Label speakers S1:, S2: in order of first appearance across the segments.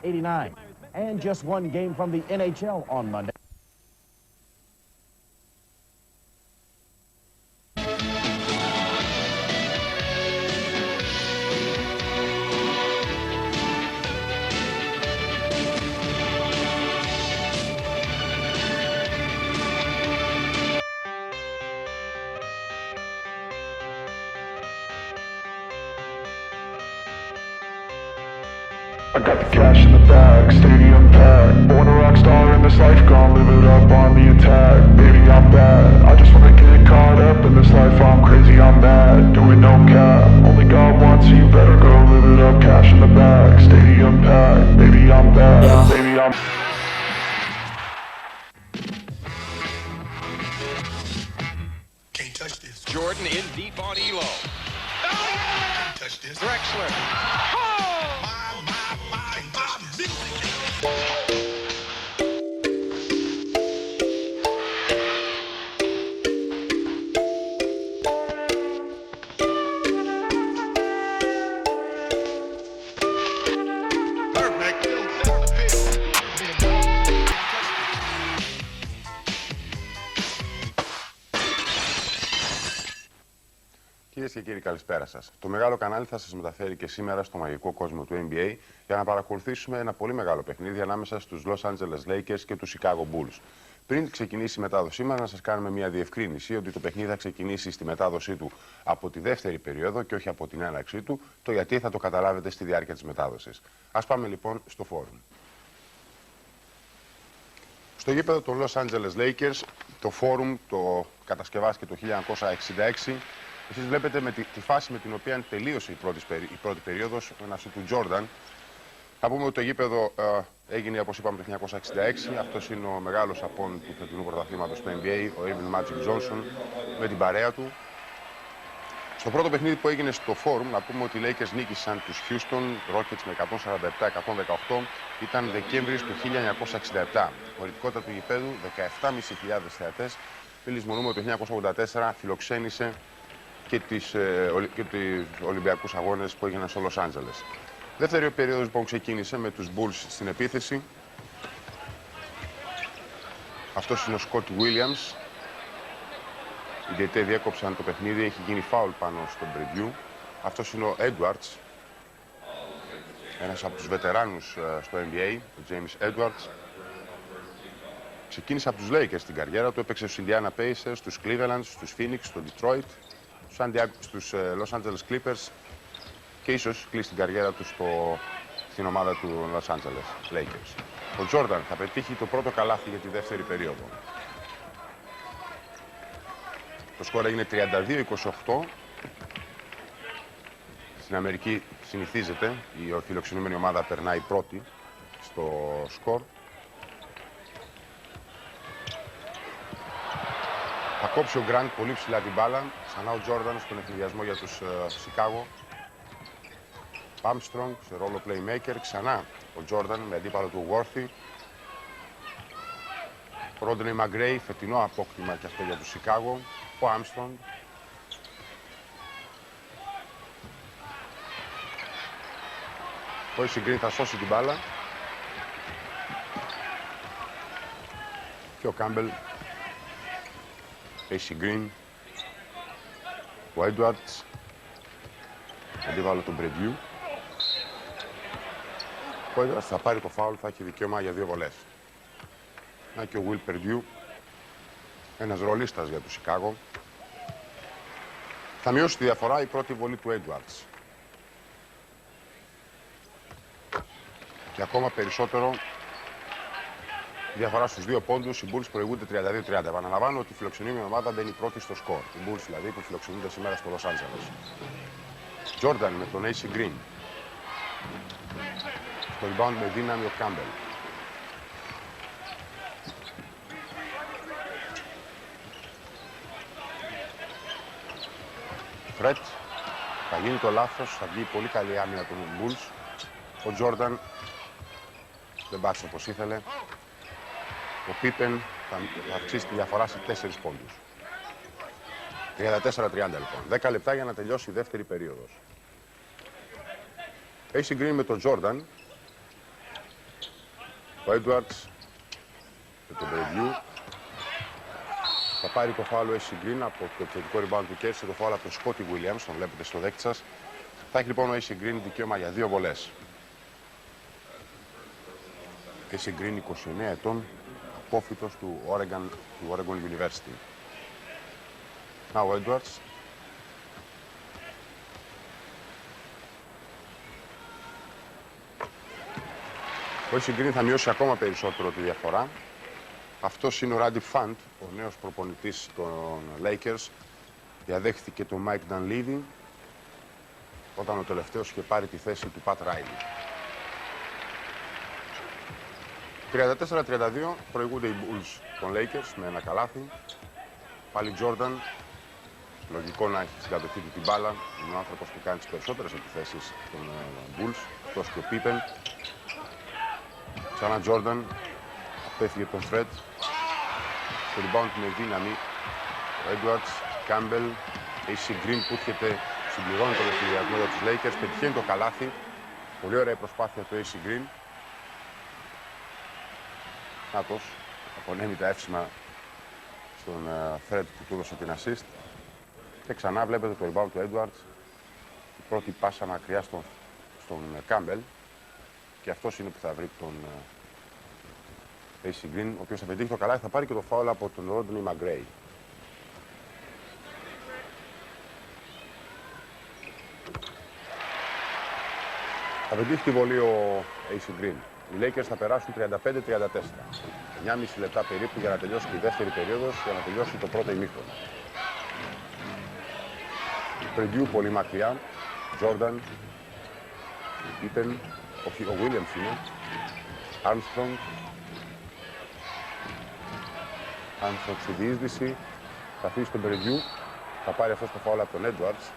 S1: 89. And just one game from the NHL on Monday.
S2: I got the cash in the bag, stadium packed. Born a rock star in this life, gonna live it up on the attack. Baby, I'm bad, I just wanna get caught up in this life. I'm crazy, I'm mad, doing no cap. Only God wants, so you better go live it up. Cash in the bag, stadium packed. Baby, I'm bad, baby, I'm...
S3: Can't touch this.
S4: Jordan in deep on Elo.
S3: Can't touch this.
S4: Drexler.
S5: Κυρίες και κύριοι, καλησπέρα σας. Το μεγάλο κανάλι θα σας μεταφέρει και σήμερα στο μαγικό κόσμο του NBA για να παρακολουθήσουμε ένα πολύ μεγάλο παιχνίδι ανάμεσα στους Los Angeles Lakers και τους Chicago Bulls. Πριν ξεκινήσει η μετάδοσή μας, να σας κάνουμε μια διευκρίνηση ότι το παιχνίδι θα ξεκινήσει στη μετάδοσή του από τη δεύτερη περίοδο και όχι από την έναρξή του. Το γιατί θα το καταλάβετε στη διάρκεια της μετάδοσης. Ας πάμε λοιπόν στο φόρουμ. Στο γήπεδο των Los Angeles Lakers, το φόρουμ το κατασκευάστηκε το 1966. Εσείς βλέπετε τη φάση με την οποία τελείωσε η πρώτη περίοδος, ένα σου του Jordan. Θα πούμε ότι το γήπεδο έγινε, όπως είπαμε, το 1966. Αυτός είναι ο μεγάλος απόν του φετινού πρωταθλήματος του NBA, ο Earvin Magic Johnson, με την παρέα του. Στο πρώτο παιχνίδι που έγινε στο φόρουμ, να πούμε ότι οι Lakers νίκησαν τους Houston Rockets με 147-118. Ήταν Δεκέμβρης του 1967. Χωρητικότητα του γηπέδου 17.500 θεατές. Μην λησμονούμε ότι το 1984 φιλοξένησε και τους Ολυμπιακούς Αγώνες που έγιναν στο Los Angeles. Δεύτερη περίοδος λοιπόν ξεκίνησε με τους Bulls στην επίθεση. Αυτός είναι ο Scott Williams. Οι διαιτητές διέκοψαν το παιχνίδι, έχει γίνει φάουλ πάνω στον preview. Αυτός είναι ο Edwards, ένας από τους βετεράνους στο NBA, ο James Edwards. Ξεκίνησε από τους Lakers στην καριέρα του, έπαιξε στους Indiana Pacers, στους Cleveland, στους Phoenix, στο Detroit, στους Los Angeles Clippers και ίσως κλείσει την καριέρα του στην ομάδα του Los Angeles Lakers. Ο Jordan θα πετύχει το πρώτο καλάθι για τη δεύτερη περίοδο. Το σκορ έγινε 32-28. Στην Αμερική συνηθίζεται, η φιλοξενούμενη ομάδα περνάει πρώτη στο σκορ. Θα κόψει ο Γκραντ πολύ ψηλά την μπάλα. Ξανά ο Τζόρνταν στον εφηδιασμό για τους Σικάγο. Armstrong σε ρόλο playmaker. Ξανά ο Τζόρνταν με αντίπαλο του Worthy. Ρόντονι Μαγκρέι, φετινό απόκτημα και αυτό για τους Σικάγο. Ο Armstrong. Ο AC Green θα σώσει την μπάλα. Και ο Κάμπελ. AC Green, ο Edwards, αντίβαλο του Preview. Ο Edwards θα πάρει το φάουλ, θα έχει δικαίωμα για 2 βολές. Να και ο Will Perdue, ένας ρολίστας για τους Chicago. Θα μειώσει τη διαφορά η πρώτη βολή του Edwards. Και ακόμα περισσότερο διαφορά στους 2 πόντους, οι Bulls προηγούνται 32-30. Επαναλαμβάνω ότι η φιλοξενούμενη ομάδα μπαίνει πρώτη στο σκορ. Οι Bulls δηλαδή που φιλοξενούνται σήμερα στο Los Angeles. Jordan με τον AC Green. Στο rebound με δύναμη ο Campbell. Fred. Θα γίνει το λάθος, θα βγει πολύ καλή άμυνα των Bulls. Ο Jordan δεν πάτησε όπως ήθελε. Ο Πίπεν θα αυξήσει τη διαφορά σε 4 πόντους. 34-30 λοιπόν. 10 λεπτά για να τελειώσει η δεύτερη περίοδος. AC Green με τον Jordan. Ο Edwards με τον Brady. Θα πάρει το φάουλ ο AC Green από το επιθετικό rebound του Κέρση, το φάουλ από τον Scottie Williams, τον βλέπετε στο δέκτη σας. Θα έχει λοιπόν ο AC Green δικαίωμα για 2 βολές. AC Green 29 ετών, απόφοιτος του Oregon University. Να ο Edwards. Ο AC Green θα μειώσει ακόμα περισσότερο τη διαφορά. Αυτός είναι ο Randy Fant, ο νέος προπονητής των Lakers. Διαδέχθηκε τον Mike Dunleavy όταν ο τελευταίος είχε πάρει τη θέση του Pat Riley. 34-32 προηγούνται οι Bulls των Lakers με ένα καλάθι. Πάλι Jordan, λογικό να έχει συγκατοχή του την μπάλα. Είναι ο άνθρωπος που κάνει τις περισσότερες επιθέσεις των Bulls, αυτός και ο Pippen. Ξανά Jordan, απέφυγε τον Fred. Στο rebound με δύναμη ο Edwards, Campbell, AC Green που έρχεται, συμπληρώνει το δευτεριασμό για τους Lakers, πετυχαίνει το καλάθι. Πολύ ωραία προσπάθεια του AC Green. Νάτος, απονέμει τα εύσημα στον Fred που του έδωσε την assist. Και ξανά βλέπετε το rebound του Edwards. Η πρώτη πάσα μακριά στον Campbell. Και αυτός είναι που θα βρει τον AC Green, ο οποίος θα πετύχει το καλάθι, θα πάρει και το φάουλ από τον Rodney McGray. Θα πετύχει τη βολή ο AC Green. Οι Lakers θα περάσουν 35-34. 9,5 λεπτά περίπου για να τελειώσει και η δεύτερη περίοδος, για να τελειώσει το πρώτο ημίχρονο. Preview πολύ μακριά. Jordan. Pippen. Όχι, ο Williams είναι. Armstrong. Armstrong στη διείσδυση. Θα αφήσει τον Preview. Θα πάρει αυτό το φάουλ από τον Edwards.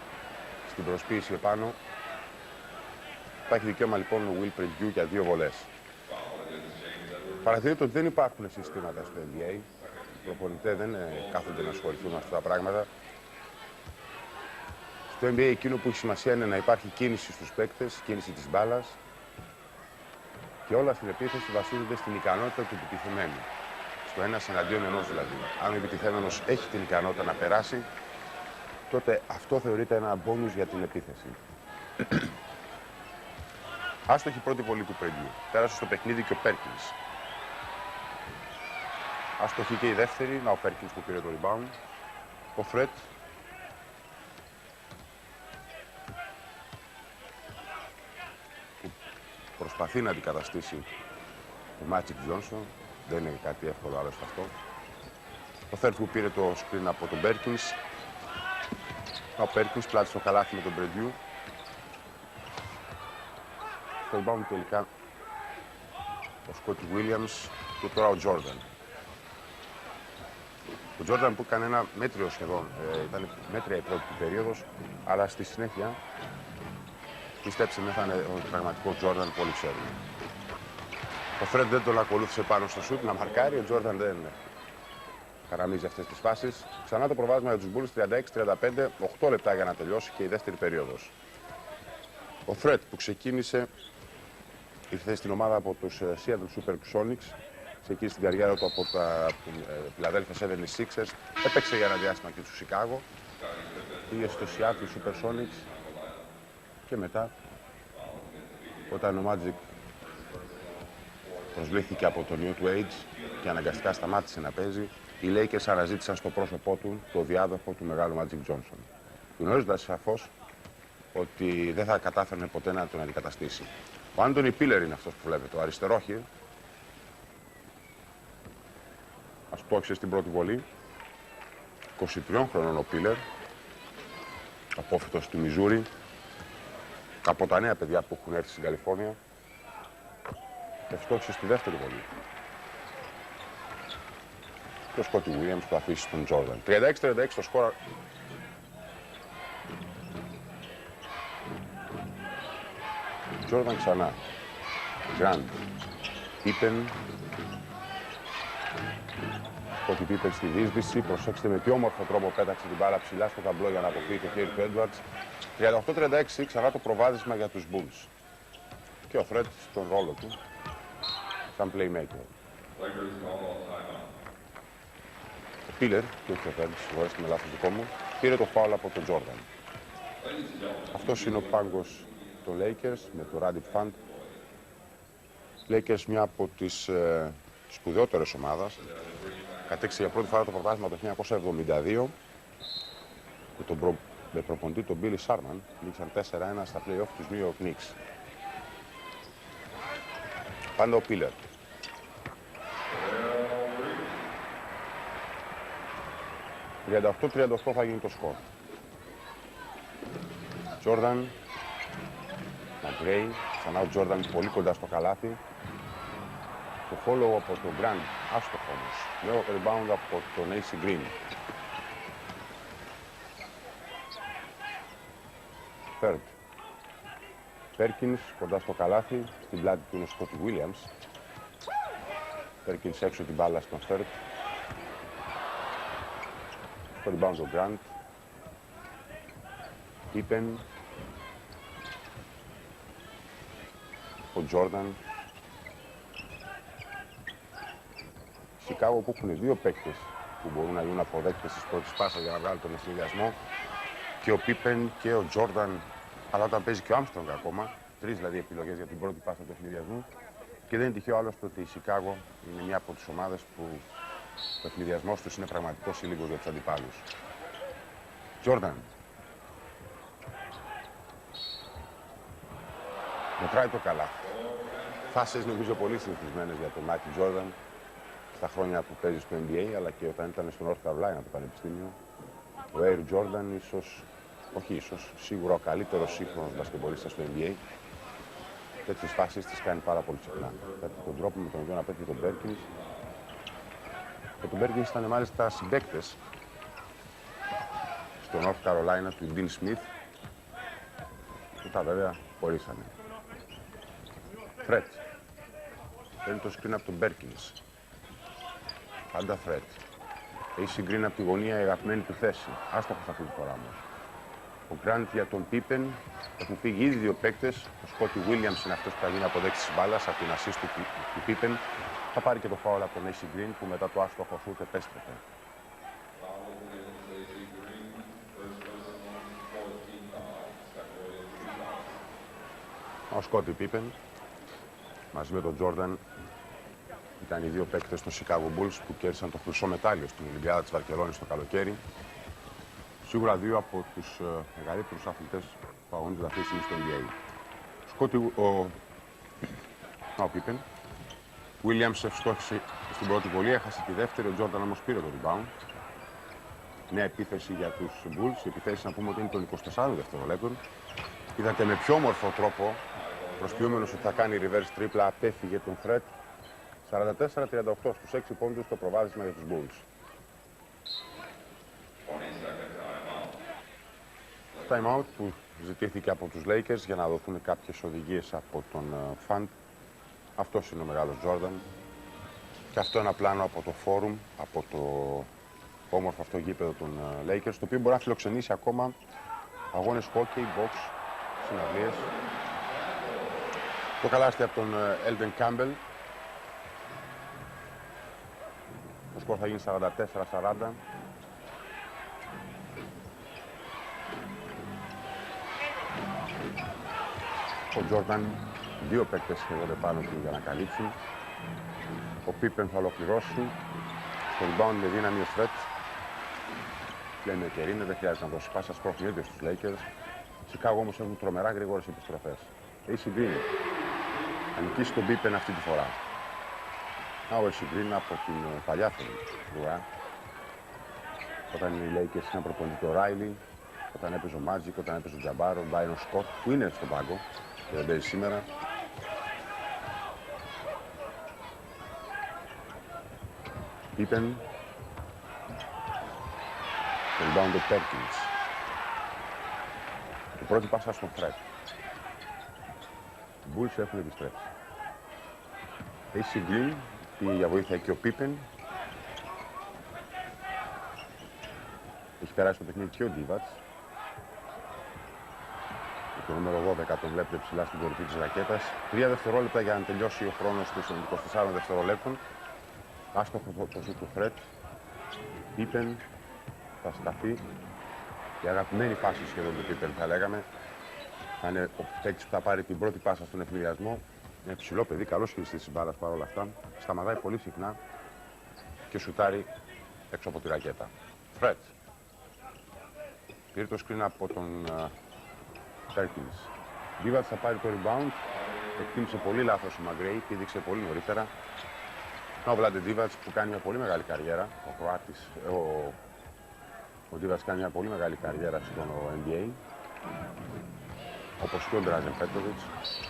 S5: Στην προσποίηση επάνω. Θα έχει δικαίωμα λοιπόν ο Will Preview για 2 βολές. Παρατηρείτε ότι δεν υπάρχουν συστήματα στο NBA. Οι προπονητές δεν κάθονται να ασχοληθούν με αυτά τα πράγματα. Στο NBA εκείνο που έχει σημασία είναι να υπάρχει κίνηση στους παίκτες, κίνηση της μπάλας. Και όλα στην επίθεση βασίζονται στην ικανότητα του επιτιθεμένου. Στο ένας εναντίον ενός δηλαδή. Αν ο επιτιθέμενος έχει την ικανότητα να περάσει, τότε αυτό θεωρείται ένα μπόνους για την επίθεση. Άστοχη πρώτη βολή του Preview. Πέρασε στο παιχνίδι και ο Perkins. Άστοχη και η δεύτερη. Να ο Perkins που πήρε το rebound. Ο Fred. Που προσπαθεί να αντικαταστήσει το Magic Johnson. Δεν είναι κάτι εύκολο άλλωστε αυτό. Ο Fred που πήρε το screen από τον Perkins. Ο Perkins πλάτησε το καλάθι με τον Preview. Στο rebound τελικά ο Scottie Williams και τώρα ο Jordan. Ο Jordan που έκανε ένα μέτριο σχεδόν, ήταν μέτρια η πρώτη του περίοδος, αλλά στη συνέχεια, πιστέψτε με, θα είναι ο πραγματικός Jordan που όλοι ξέρουν. Ο Fred δεν τον ακολούθησε πάνω στο σουτ να μαρκάρει, ο Jordan δεν χαραμίζει αυτές τις φάσεις. Ξανά το προβάδισμα για τους Bulls 36-35, 8 λεπτά για να τελειώσει και η δεύτερη περίοδος. Ο Fred που ξεκίνησε, ήρθε στην ομάδα από τους Seattle Supersonics, ξεκίνησε την καριέρα του από τα Philadelphia 76ers, έπαιξε για ένα διάστημα και του Chicago, πήγε στο Seattle Supersonics και μετά, όταν ο Magic προσβλήθηκε από τον ιό του AIDS και αναγκαστικά σταμάτησε να παίζει, οι Lakers αναζήτησαν στο πρόσωπό του το διάδοχο του μεγάλου Magic Johnson. Γνωρίζοντας σαφώς ότι δεν θα κατάφερνε ποτέ να τον αντικαταστήσει. Ο Άντονι Πίλερ είναι αυτός που βλέπετε, ο αριστερόχειρ. Αστόχησε στην πρώτη βολή. 23 χρονών ο Πίλερ, απόφυτος του Μιζούρι, από τα νέα παιδιά που έχουν έρθει στην Καλιφόρνια. Και αστόχησε στη δεύτερη βολή. Και ο Scottie Williams που αφήσει στον Jordan. 36-36 το σκορ. Jordan ξανά. Grant. Pippen. Scottie Pippen στη δύσβηση. Προσέξτε με τι όμορφο τρόπο πέταξε την μπάλα ψηλά στο ταμπλό για να αποφύγει το χέρι του Edwards. 38-36 ξανά το προβάδισμα για τους Bulls. Και ο Fred στον ρόλο του. σαν playmaker. Ο Πίλερ, και όχι ο Φέρντ, συγχωρέστε με λάθος δικό μου, πήρε το φάουλ από τον Τζόρνταν. Αυτός είναι ο πάγκος των Lakers με το Radip Fund. Lakers, μια από τις σπουδαιότερες ομάδες, κατέκτησε για πρώτη φορά το πρωτάθλημα το 1972 με προπονητή τον Billy Sharman. Νίκησαν 4-1 στα play-off τους New York Knicks. Πάντα ο Πίλερ. «38-38 θα γίνει το σκορ. Τζόρνταν, Μαγκρέι, ξανά ο Τζόρνταν πολύ κοντά στο καλάθι. Το follow από τον Grant, άστοχο όμως. Νέο rebound από τον AC Green. Third. Πέρκινς κοντά στο καλάθι, στην πλάτη του είναι ο Σκότι Βίλιαμς. Πέρκινς έξω την μπάλα στον Third. Στο rebound ο Grant. Pippen. Ο Τζόρνταν. Σικάγο που έχουν δύο παίκτες που μπορούν να γίνουν αποδέκτες της πρώτης πάσας για να βγάλουν τον ευθυνδιασμό. Και ο Πίπεν και ο Τζόρνταν, αλλά όταν παίζει και ο Άμστρονγκ ακόμα, τρεις δηλαδή επιλογές για την πρώτη πάσα του ευθυνδιασμού. Και δεν είναι τυχαίο άλλωστε ότι η Σικάγο είναι μια από τις ομάδες που ο ευθυνδιασμός τους είναι πραγματικός σύλλογος για τους αντιπάλους. Τζόρνταν. Μετράει το καλά. Φάσεις νομίζω πολύ συνηθισμένες για τον Μάικλ Τζόρνταν στα χρόνια που παίζει στο NBA, αλλά και όταν ήταν στο North Carolina το πανεπιστήμιο. Ο Air Jordan σίγουρα ο καλύτερος σύγχρονος μπασκετμπολίστας στο NBA. Τέτοιες φάσεις τις κάνει πάρα πολύ συχνά. Κάτι τον τρόπο με τον οποίο απέτυχε τον Πέρκινς. Και τον Πέρκινς ήταν μάλιστα συμπαίκτες στο North Carolina του Dean Smith, που τα βέβαια χωρίσανε. Φρέτ. Παίρνει το screen από τον Πέρκινς. Πάντα Φρέτ. AC Green από τη γωνία, η αγαπημένη του θέση. Άστοχος αυτή τη φορά όμως. Ο Grant για τον Pippen. Έχουν φύγει ήδη δύο παίκτες. Ο Σκότι Williams είναι αυτός που θα γίνει αποδέκτης της μπάλας από την assist του Pippen. Θα πάρει και το φάουλ από τον AC Green που μετά το άστοχο σούτ επέστρεφε. Ο Σκότι Pippen μαζί με τον Jordan ήταν οι δύο παίκτες των Chicago Bulls που κέρδισαν το χρυσό μετάλλιο στην Ολυμπιάδα της Βαρκελόνης το καλοκαίρι. Σίγουρα δύο από τους μεγαλύτερους αθλητές που αγωνίζονται αυτή τη στιγμή στο NBA. Σκότι, ο Pippen. Williams ευστόχησε στην πρώτη βολή, έχασε τη δεύτερη, ο Jordan όμως πήρε το rebound. Νέα επίθεση για τους Bulls, η επίθεση να πούμε ότι είναι των 24 δευτερολέπτων. Είδατε με πιο όμορφο τρόπο, προσποιούμενος ότι θα κάνει reverse τρίπλα, απέφυγε τον Fred. 44-38 στους 6 πόντους το προβάδισμα για τους Bulls. Time out που ζητήθηκε από τους Lakers για να δοθούν κάποιες οδηγίες από τον Fund. Αυτός είναι ο μεγάλος Jordan. Και αυτό ένα πλάνο από το φόρουμ, από το όμορφο αυτό γήπεδο των Lakers, το οποίο μπορεί να φιλοξενήσει ακόμα αγώνες hockey, box, συναυλίες. Το καλάστη από τον Elden Campbell. Το σκορ θα γίνει 44-40. Ο Τζόρνταν, δύο παίκτες σχεδόν πάνω του για να καλύψουν. Ο Πίπεν θα ολοκληρώσει. Στο rebound με δύναμη ο Φρέτ. Λέμε και είναι, δεν χρειάζεται να δώσει πάσα, σπρώχνει ίδιος στους Lakers. Σικάγο όμως έχουν τρομερά γρήγορες επιστροφές. AC Green θα νικήσει τον Πίπεν αυτή τη φορά. Ο AC Green από την παλιά φρουρά. Όταν οι Lakers είχαν προπονητή ο Ράιλι, όταν έπαιζε ο Magic, όταν έπαιζε ο Τζαμπάρο, ο Μπάιρον Σκοτ, που είναι στον πάγκο και δεν παίζει σήμερα. Pippen. Το rebound ο Perkins. Η πρώτη πάσα στον Fred. Οι Bulls έχουν επιστρέψει. AC Green, πήγε για βοήθεια και ο Pippen. Έχει περάσει το παιχνίδι και ο Divac. Το νούμερο 12 τον βλέπετε ψηλά στην κορυφή της ρακέτας. 3 δευτερόλεπτα για να τελειώσει ο χρόνος των 24 δευτερολέπτων. Άστοχο το σουτ του Φρετ. Πίπεν θα σταθεί. Η αγαπημένη φάση σχεδόν του Πίπεν θα λέγαμε. Θα είναι ο παίκτης που θα πάρει την πρώτη πάσα στον ευνηδιασμό. Είναι ψηλό παιδί, καλός χειριστής της μπάλας παρόλα αυτά. Σταματάει πολύ συχνά και σουτάρει έξω από τη ρακέτα. Φρετ. Πήρε το screen από τον Perkins. Divac θα πάρει το rebound. Εκτίμησε πολύ λάθος ο Μαγκρέι, πήδηξε πολύ νωρίτερα. Ο Vlade Divac που κάνει μια πολύ μεγάλη καριέρα. Ο Κροάτης, ο Divac κάνει μια πολύ μεγάλη καριέρα στο NBA. Όπως και ο Dražen Petrovic,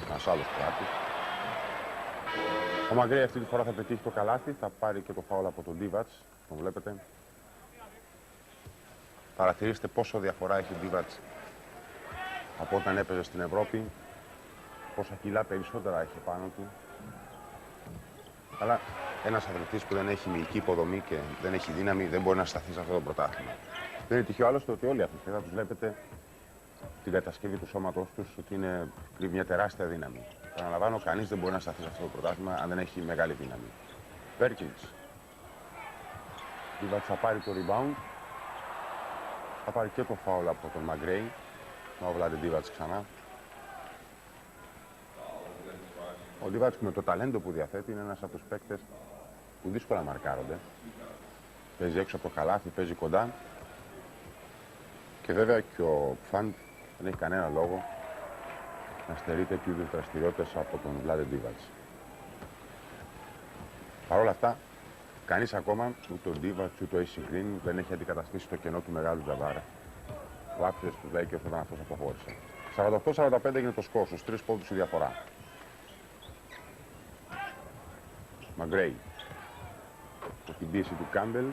S5: ένας άλλος Κροάτης. Ο Μαγκρέι αυτή τη φορά θα πετύχει το καλάθι, θα πάρει και το φάουλ από τον Divac. Τον βλέπετε. Παρατηρήστε πόσο διαφορά έχει ο Divac από όταν έπαιζε στην Ευρώπη, πόσα κιλά περισσότερα έχει πάνω του. Αλλά ένας αθλητής που δεν έχει μυϊκή υποδομή και δεν έχει δύναμη δεν μπορεί να σταθεί σε αυτό το πρωτάθλημα. Δεν είναι τυχαίο άλλωστε ότι όλοι οι αθλητές θα τους βλέπετε την κατασκευή του σώματός τους ότι είναι μια τεράστια δύναμη. Παραλαμβάνω, κανείς δεν μπορεί να σταθεί σε αυτό το πρωτάθλημα αν δεν έχει μεγάλη δύναμη. Perkins. Divac θα πάρει το rebound. Θα πάρει και το φάουλ από τον Μαγκρέι. Ο Vlade Divac ξανά. Ο Divac με το ταλέντο που διαθέτει είναι ένας από τους παίκτες που δύσκολα μαρκάρονται. Παίζει έξω από το καλάθι, παίζει κοντά. Και βέβαια και ο Φαντ δεν έχει κανένα λόγο να στερεί τέτοιου είδους δραστηριότητες από τον Vlade Divac. Παρ' όλα αυτά, κανείς ακόμα, ούτε ο Divac ούτε ο AC Green δεν έχει αντικαταστήσει το κενό του μεγάλου Τζαβάρα. Ο άπτυσε στους Lakers όταν αυτός αποχώρησε. 48-45 έγινε το σκορ, στους 3 πόντους η διαφορά. Μαγκρέι. Με την πίεση του Κάμπελ.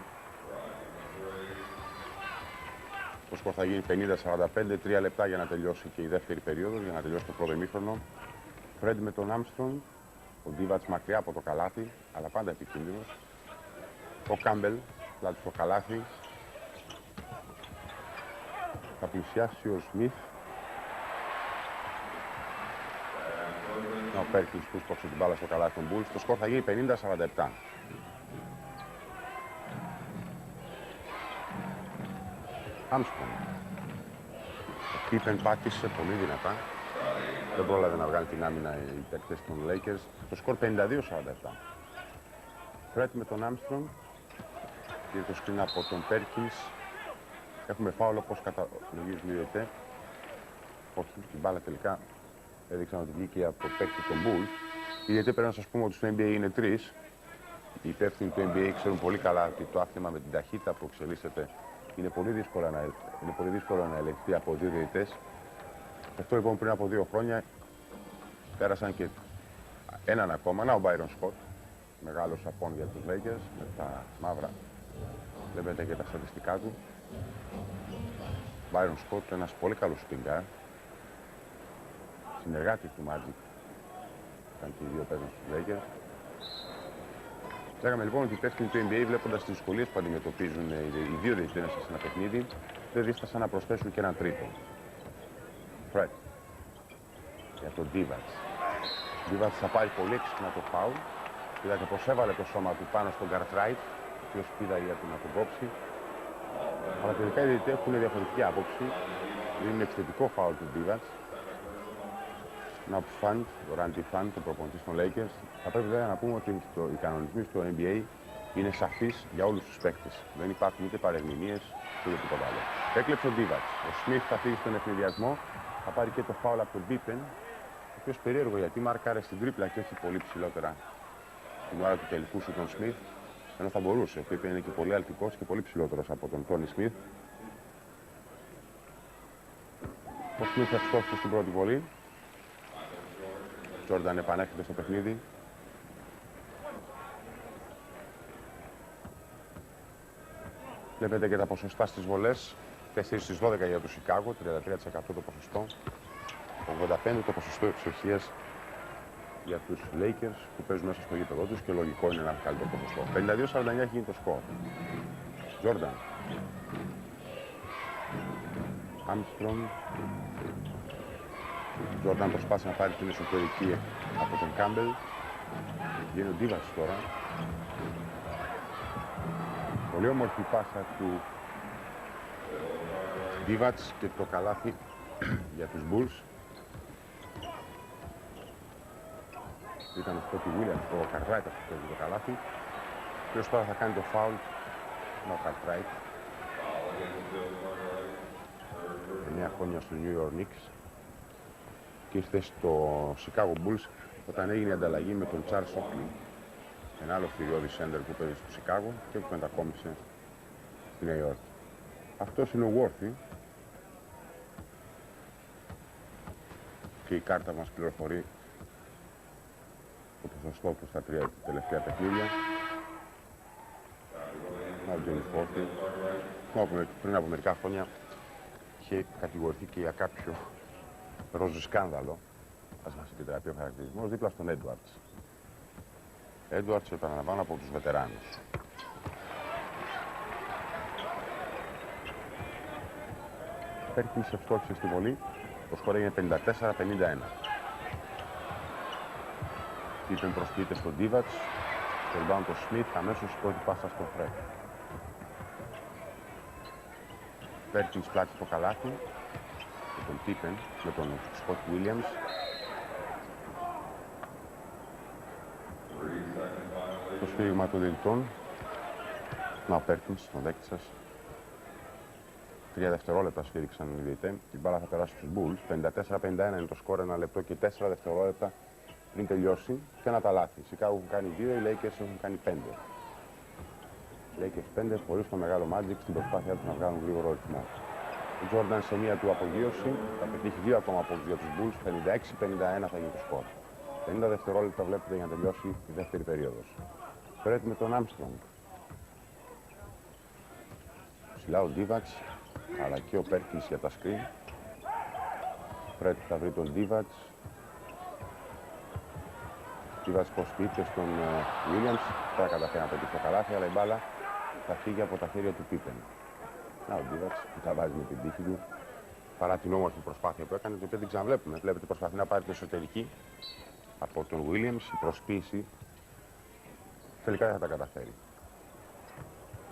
S5: Το σκορ θα γίνει 50-45, 3 λεπτά για να τελειώσει και η δεύτερη περίοδος, για να τελειώσει το πρώτο ημίχρονο. Φρεντ με τον Armstrong. Ο Divac μακριά από το καλάθι, αλλά πάντα επικίνδυνος. Ο Κάμπελ, πλάτη στο καλάθι. Θα πλησιάσει ο Σμιθ. Ο Perkins που σπρώξε την μπάλα στο καλάθι των Bulls. Το σκορ θα γίνει 50-47. Armstrong. Ο Pippen πάτησε πολύ δυνατά. Δεν πρόλαβε να βγάλει την άμυνα οι παίκτες των Lakers. Το σκορ 52-47. Fred με τον Armstrong. Πήρε το screen από τον Perkins. Έχουμε φάουλ όπως καταλογίζουν οι διαιτητές. Όχι, την μπάλα τελικά έδειξαν ότι βγήκε από το παίκτη των Bulls. Οι διαιτητές πρέπει να σας πούμε ότι στο NBA είναι 3. Οι υπεύθυνοι του NBA ξέρουν πολύ καλά ότι το άθλημα με την ταχύτητα που εξελίσσεται είναι πολύ δύσκολο να ελεγχθεί από 2 διαιτητές. Αυτό λοιπόν πριν από 2 χρόνια πέρασαν και έναν ακόμα, ο Byron Scott, μεγάλος απόν για τους Lakers, με τα μαύρα. Βλέπετε και τα στατιστικά του. Byron Scott, ένας πολύ καλός σπιγκάρ, συνεργάτη του Magic, ήταν και οι δύο παίζαν στους Lakers. Λέγαμε λοιπόν ότι οι υπεύθυνοι του NBA, βλέποντας τις δυσκολίες που αντιμετωπίζουν οι δύο διαιτητές σε ένα παιχνίδι, δεν δίστασαν να προσθέσουν και έναν τρίτο. Fred. Για τον Divac. Ο Divac θα πάρει πολύ έξυπνα το φάουλ. Είδατε πως έβαλε το σώμα του πάνω στον Cartwright, ο οποίος πήδαγε για να τον κόψει. Αλλά τελικά οι διαιτητές έχουν διαφορετική άποψη. Είναι εξαιρετικό φάουλ του Divac. Να Φαντ, ο Randy Φαντ, το προπονητή των Lakers. Θα πρέπει βέβαια να πούμε ότι οι κανονισμοί στο NBA είναι σαφείς για όλους τους παίκτες. Δεν υπάρχουν είτε παρεμηνίες ούτε τίποτα άλλο. Έκλεψε ο Divac. Ο Smith θα φύγει στον ευνηδιασμό. Θα πάρει και το φάουλ από τον Pippen. Ο οποίος περίεργο γιατί μάρκαρε στην τρίπλα και όχι πολύ ψηλότερα την ώρα του τελικού σου τον Smith. Ενώ θα μπορούσε. Ο Pippen είναι και πολύ αλτικός και πολύ ψηλότερος από τον Tony Smith. Ο Smith ευστόχησε στην πρώτη βολή. Ο Jordan επανέρχεται στο παιχνίδι. Βλέπετε και τα ποσοστά στις βολές. 4 στις 12 για το Σικάγο, 33% το ποσοστό. 85% το ποσοστό ευστοχίας για τους Lakers που παίζουν μέσα στο γήπεδο τους και λογικό είναι ένα καλύτερο ποσοστό. 52-49 έχει γίνει το σκορ. Jordan. Armstrong. Ο Τζόρνταν προσπάθησε να πάρει την εσωτερική από τον Κάμπελ. Βγαίνει ο Ντίβατς τώρα. Πολύ όμορφη πάσα του Ντίβατς και το καλάθι για τους Bulls. Ήταν ο Σκότι Βίλιαμς, ο Καρτράιτ που παίζει το καλάθι. Ποιος τώρα θα κάνει το φάουλ? Ο Καρτράιτ. 9 χρόνια στο New York Knicks. Και ήρθε στο Chicago Bulls όταν έγινε η ανταλλαγή με τον Charles Oakley, ένα άλλο θηριώδη σέντερ που παίζει στο Chicago και που μετακόμισε στη Νέα Υόρκη. Αυτός είναι ο Worthy. Και η κάρτα μας πληροφορεί το ποσοστό του στα 3 τελευταία παιχνίδια. Ο James Worthy, πριν από μερικά χρόνια είχε κατηγορηθεί και για κάποιο ροζ σκάνδαλο, ας μας επιτραπεί ο χαρακτηρισμός, δίπλα στον Edwards. Edwards, επαναλαμβάνω, από τους βετεράνους. Πέρκης ευστόχησε στη βολή, το σκορ έγινε 54-51. Τύπεν προσποιείται στον Ντίβατς, στο rebound το Σμιθ, αμέσως η πρώτη πάσα στον Φρέτ. Πέρκης πλάτη στο καλάθι, με τον Τύπεν, με τον Σκοτ Βίλιαμς. Το σφύριγμα των διαιτητών. Να ο Πέρκινς, τον δέκτη σας. 3 δευτερόλεπτα σφύριξαν οι διαιτητές. Η μπάλα θα περάσει στους Bulls. 54-51 είναι το σκορ, 1 λεπτό και 4 δευτερόλεπτα πριν τελειώσει. Και ένα τα λάθη. Οι Chicago έχουν κάνει 2, οι Lakers έχουν κάνει 5. Οι Lakers 5 χωρίς το μεγάλο Magic στην προσπάθειά τους να βγάλουν γρήγορο ρυθμό. Ο Τζόρνταν σε μία του απογείωση θα πετύχει 2 ακόμα από τους Bulls. 56-51 θα γίνει το σκορ. 50 δευτερόλεπτα βλέπετε για να τελειώσει η δεύτερη περίοδος. Φρέτ με τον Armstrong. Ψηλά ο Ντίβατς, αλλά και ο Πέρκινς για τα screen. Φρέτ θα βρει τον Ντίβατς. Ντίβατς προσποιείται στον Williams. Θα καταφέρει να πετύχει το καλάθι, αλλά η μπάλα θα φύγει από τα χέρια του Πίπεν. Να ο Ντίβατς που τα βάζει με την τύχη του. Παρά την όμορφη προσπάθεια που έκανε, την οποία την ξαναβλέπουμε. Βλέπετε προσπαθεί να πάρει την εσωτερική από τον Williams. Η προσποίηση τελικά δεν θα τα καταφέρει.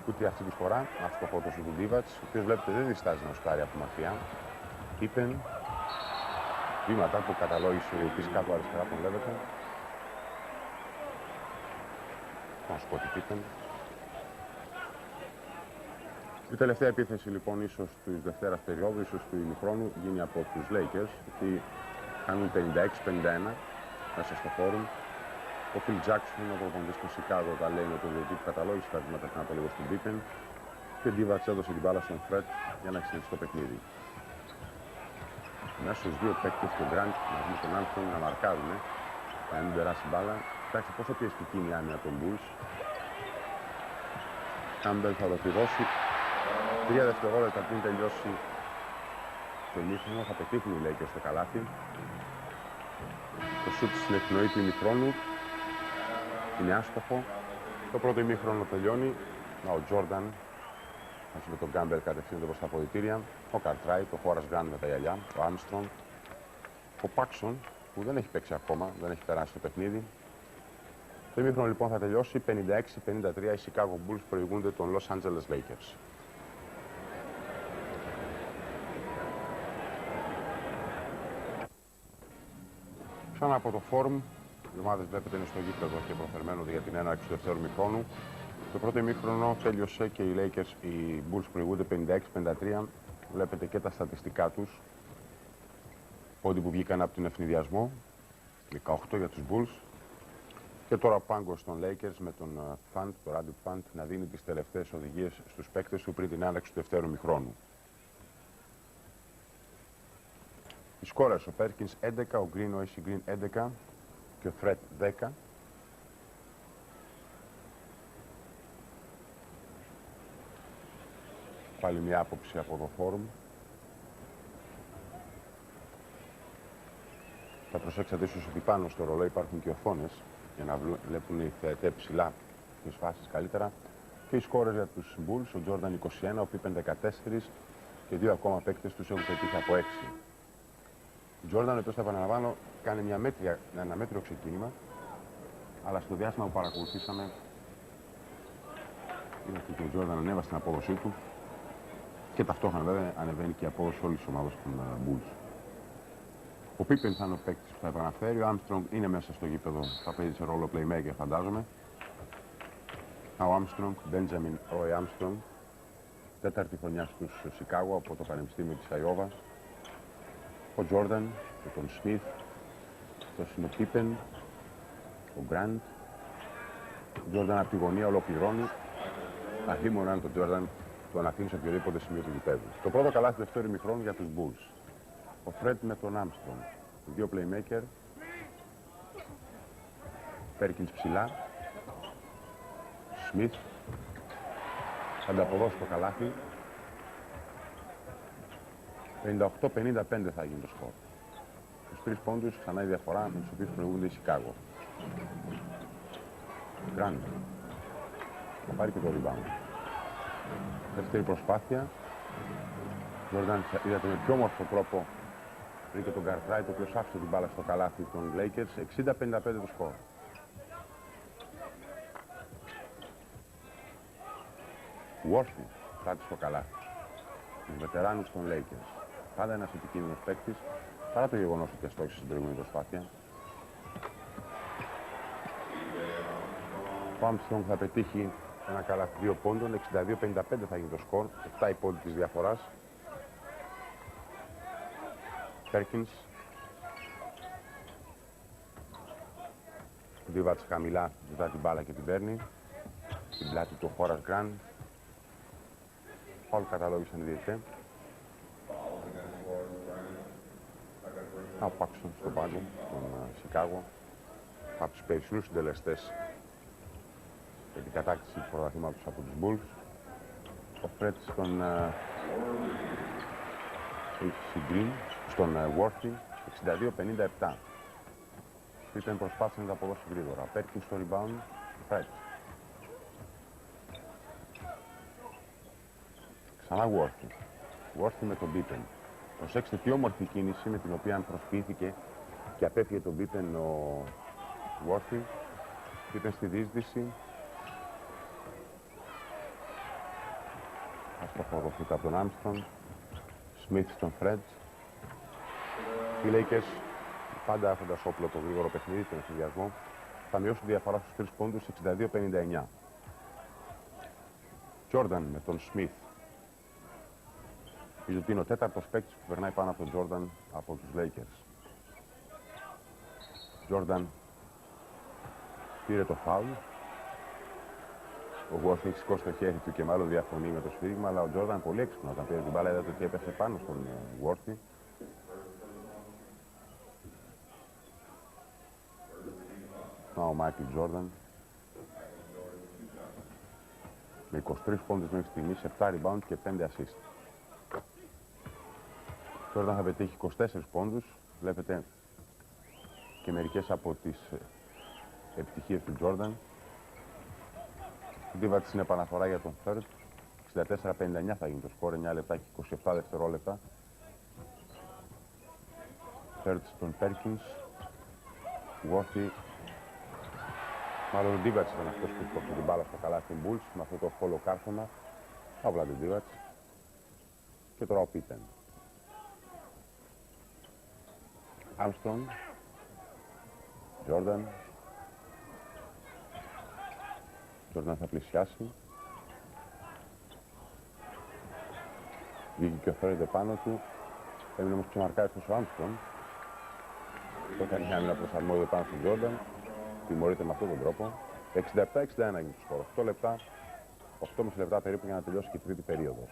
S5: Ούτε αυτή τη φορά, άστοχο το σου του Ντίβατς, ο οποίος βλέπετε δεν διστάζει να σκάρει από μακριά. Πίπεν, βήματα που καταλόγησε επίσης κάτω αριστερά τον βλέπετε. Να σου πω τι Πίπεν. Η τελευταία επίθεση λοιπόν ίσως της δευτέρας περίοδου, ίσως του ημιχρόνου, γίνει από τους Lakers, γιατί κάνουν 56-51 μέσα στο φόρουμ. Ο Phil Jackson, ο προπονητής του Chicago, τα λέει με τον διαιτητή που καταλόγησε τα βήματα πριν από λίγο στην Pippen. Και ο Ντίβατς έδωσε την μπάλα στον Fred για να εξελιχθεί το παιχνίδι. Μέσα στους δύο παίκτες, τον Grant μαζί με τον Armstrong, να μαρκάρουν, να μην περάσει μπάλα. Κοιτάξτε πόσο πιεστική είναι η άμυνα των Bulls. Campbell θα το πληρώσει. 3 δευτερόλεπτα πριν τελειώσει το ημίχρονο, θα πετύχουν οι Lakers στο καλάθι. Το σουτ στην εκπνοή του ημιχρόνου είναι άστοχο. Το πρώτο ημίχρονο τελειώνει. Ο Τζόρνταν μαζί με τον Κάμπελ κατευθύνονται προς τα αποδυτήρια. Ο Καρτράιτ, ο Χόρας Γκραντ με τα γυαλιά, ο Άρμστρονγκ. Ο Πάξον που δεν έχει παίξει ακόμα, δεν έχει περάσει το παιχνίδι. Το ημίχρονο λοιπόν θα τελειώσει 56-53. Οι Chicago Bulls προηγούνται των Los Angeles Lakers. Ξανά από το φόρουμ, οι ομάδες βλέπετε είναι στο γήπεδο και προθερμαίνονται για την έναρξη του δεύτερου ημιχρόνου. Το πρώτο ημίχρονο τέλειωσε και οι Lakers, οι Bulls προηγούνται 56-53. Βλέπετε και τα στατιστικά τους. Πόντι που βγήκαν από τον ευνηδιασμό, 18 για τους Bulls. Και τώρα ο πάγκος των Lakers με τον Fant, τον Randy Fant, να δίνει τις τελευταίες οδηγίες στους παίκτες του πριν την έναρξη του δεύτερου ημιχρόνου. Οι σκόρες, ο Πέρκινς 11, ο Green, ο AC Green 11 και ο Fred 10. Πάλι μια άποψη από το φόρουμ. Θα προσέξατε ίσως ότι πάνω στο ρολόι υπάρχουν και οθόνες για να βλέπουν οι θεατές ψηλά τις φάσεις καλύτερα. Και οι σκόρες για τους Bulls, ο Jordan 21, ο Pippen 14 και δύο ακόμα παίκτες τους έχουν πετύχει από 6. Τζόρνταν, ο οποίος, θα επαναλαμβάνω, κάνει ένα μέτριο ξεκίνημα, αλλά στο διάστημα που παρακολουθήσαμε, είδατε ότι ο Τζόρνταν ανέβασε την απόδοσή του και ταυτόχρονα βέβαια ανεβαίνει και η απόδοση όλης της ομάδας των Bulls. Ο Pippen θα είναι ο παίκτης που θα επαναφέρει, ο Armstrong είναι μέσα στο γήπεδο, θα παίζει σε ρόλο playmaker φαντάζομαι. Ο Armstrong, Benjamin Roy Armstrong, τέταρτη χρονιά στους Σικάγο από το Πανεπιστήμιο της Αϊόβα. Ο Jordan, ο τον Smith, το είναι ο Pippen, ο Grant. Ο Jordan από τη γωνία ολοκληρώνει. Αλίμονο αν τον Jordan τον αφήνει σε οποιοδήποτε σημείο του γηπέδου. Το πρώτο καλάθι του δεύτερου ημιχρόνου για τους Bulls. Ο Fred με τον Armstrong. Οι δύο playmaker. Perkins ψηλά. Smith. Θα ανταποδώσει το καλάθι. 58-55 θα γίνει το σκορ. Τους τρεις πόντους ξανά η διαφορά με τους οποίους προηγούνται οι Σικάγο. Grant. Θα πάρει και το rebound. Δεύτερη προσπάθεια. Jordan, είδατε με πιο όμορφο τρόπο βρήκε τον Cartwright, ο οποίος άφησε την μπάλα στο καλάθι των Lakers. 60-55 το σκορ. Worthy κράτησε στο καλάθι. Τους βετεράνους των Lakers. Πάντα ένας επικίνδυνος παίκτης, παρά το γεγονός ότι αστόχησε στην προηγούμενη προσπάθεια. Ο Armstrong θα πετύχει ένα καλάθι 2 πόντων, 62-55 θα γίνει το σκορ, 7 οι πόντοι της διαφοράς. Perkins. Δίβατς χαμηλά, ζητά την μπάλα και την παίρνει. Στην πλάτη του ο Horace Grant. Όλοι καταλόγησαν οι διαιτητές. Ο Paxson στον πάγκο, τον Σικάγο. Από τους περισσότερους συντελεστές για την κατάκτηση του πρωταθλήματος από τους Bulls. Ο Fred στον Green, στον Worthy, 62-57. Pippen προσπάθησε να τα αποδώσει γρήγορα. Perkins στο rebound, Fred. Ξανά Worthy με τον Pippen. Προσέξτε τι όμορφη κίνηση με την οποία προσποιήθηκε και απέφυγε τον Pippen ο Worthy. Pippen στη διείσδυση. Αστοχοδοθήτα από τον Armstrong. Smith στον Fred. Οι Lakers, πάντα έχοντας όπλο το γρήγορο παιχνίδι, τον συνδυασμό, θα μειώσουν τη διαφορά στους 3 πόντους 62-59. Jordan με τον Smith. Νομίζω ότι είναι ο τέταρτος παίκτης που περνάει πάνω από τον Jordan από τους Lakers. Jordan πήρε το φάουλ. Ο Worthy έχει σηκώσει το χέρι του και μάλλον διαφωνεί με το σφύριγμα, αλλά ο Jordan πολύ έξυπνο όταν πήρε την μπάλα, είδατε ότι έπεσε πάνω στον Worthy. Ο Μάικλ Τζόρνταν με 23 πόντους μέχρι στιγμής, 7 rebound και 5 assist. Τζόρνταν θα πετύχει 24 πόντους. Βλέπετε και μερικές από τις επιτυχίες του Τζόρνταν. Η δίβα της είναι επαναφορά για τον Third. 64-59 θα γίνει το σκορ, 9 λεπτά και 27 δευτερόλεπτα. Third στον Perkins. Worthy. Μάλλον ο Ντίβατς ήταν αυτός που κόψε την μπάλα στο καλάθι των Bulls με αυτό το φόλο κάρφωμα. Αύλα τον Ντίβατς. Και τώρα ο Pippen. Armstrong. Jordan. Jordan θα πλησιάσει. Βγήκε και ο Φέρετε πάνω του. Έμεινε όμως ξεμαρκάριστος ο Armstrong. Το έκανε μια άμυνα προσαρμόδιε πάνω στον Jordan. Τιμωρείται με αυτόν τον τρόπο. 67-61 έγινε το σκορ. 8 λεπτά, 8,5 λεπτά περίπου για να τελειώσει και η τρίτη περίοδος.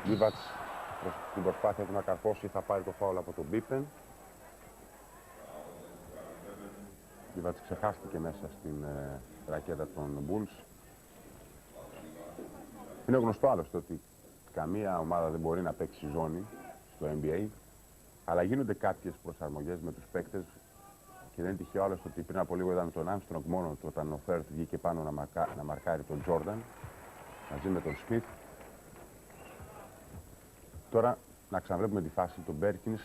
S5: Ντίβατς στην προσπάθεια του να καρφώσει θα πάρει το φάουλ από τον Pippen. Ντίβατς ξεχάστηκε μέσα στην ρακέτα των Bulls. Είναι γνωστό άλλωστε ότι καμία ομάδα δεν μπορεί να παίξει ζώνη στο NBA, αλλά γίνονται κάποιες προσαρμογές με τους παίκτες. Και δεν είναι τυχαίο άλλωστε ότι πριν από λίγο είδαμε τον Armstrong μόνο του όταν ο Firth βγήκε πάνω να μαρκάρει τον Jordan μαζί με τον Smith. Τώρα να ξαναβλέπουμε τη φάση του Μπέρκινς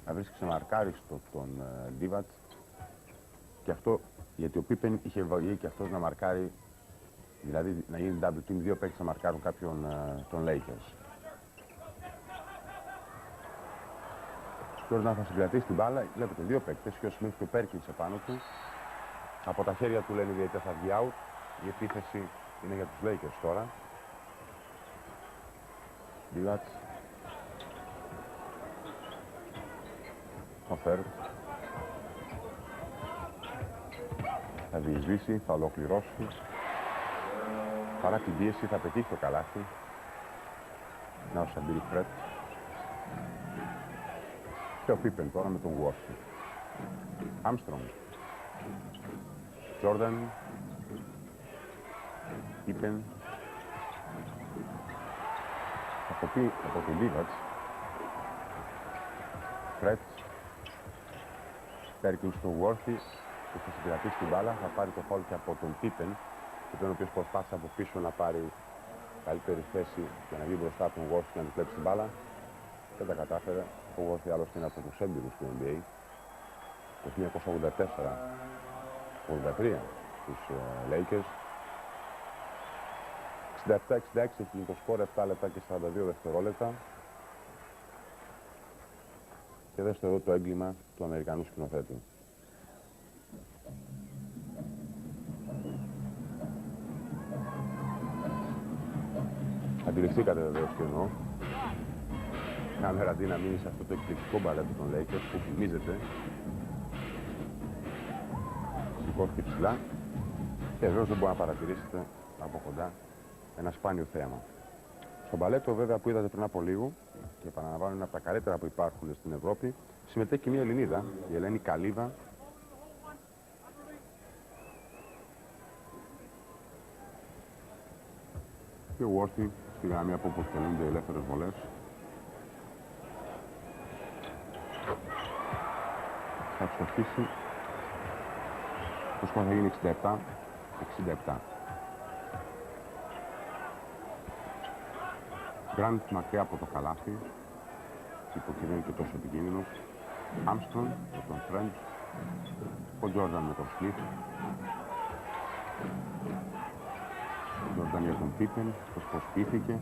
S5: να βρίσκει ξεμαρκάριστο τον Ντίβατ. Και αυτό γιατί ο Πίπεν είχε βγει και αυτός να μαρκάρει, δηλαδή να γίνει double team, δύο παίκτες να μαρκάρουν κάποιον των Lakers. Τώρα θα συγκρατήσει την μπάλα, βλέπετε δύο παίκτες, και ο Σμιθ και ο Πέρκινς επάνω του. Από τα χέρια του λένε γιατί θα βγει out. Η επίθεση είναι για τους Lakers τώρα. Ντίβατ. Ο Φέρτ. Θα διεισδύσει, θα ολοκληρώσει. Παρά την πίεση θα πετύχει το καλάθι. Να ο Σαμπίρι Φρέτ. Και ο Πίπεν τώρα με τον Γουόρθι. Άμστρομ. Τζόρνταν. Πίπεν. Από τον Ντίβατς. Φρέτ. Πέρκιν στον Γουόρθι. Και θα συγκρατήσει την μπάλα. Θα πάρει το φάουλ και από τον Πίπεν. Και τον οποίος προσπάθησε από πίσω να πάρει καλύτερη θέση και να βγει μπροστά από τον Γουόρθι και να του κλέψει την μπάλα. Δεν τα κατάφερε. Ο Γουόρθι άλλωστε είναι από τους έμπειρους του NBA. Το 1984-83 στους Lakers. 67-66 έχει το σκορ, 7 λεπτά και 42 δευτερόλεπτα. Και δέστε εδώ το έγκλημα του Αμερικανού σκηνοθέτη. Αντιληφθήκατε βεβαίως τι εννοώ. Η κάμερα αντί να μείνει σε αυτό το εκπληκτικό μπαλέτο των Lakers που θυμίζεται. Σηκώθηκε ψηλά και βεβαίως δεν μπορεί να παρατηρήσετε από κοντά ένα σπάνιο θέαμα. Στο μπαλέτο βέβαια που είδατε πριν από λίγο, και επαναλαμβάνω είναι από τα καλύτερα που υπάρχουν στην Ευρώπη, συμμετέχει και μια Ελληνίδα, η Ελένη Καλύβα. Και ο Worthy στη γραμμή από όπου εκτελούνται οι ελεύθερες βολές. Θα εξοφίσει. Το σκορ θα γίνει 67-67. Γκραντ μακριά από το καλάθι. Υπό και δεν είναι και τόσο επικίνδυνος. Άμστρον με τον Φρέντ. Ο Τζόρνταν με τον Σμιθ. Ο Τζόρνταν για τον Πίπεν. Πώς προσποιήθηκε.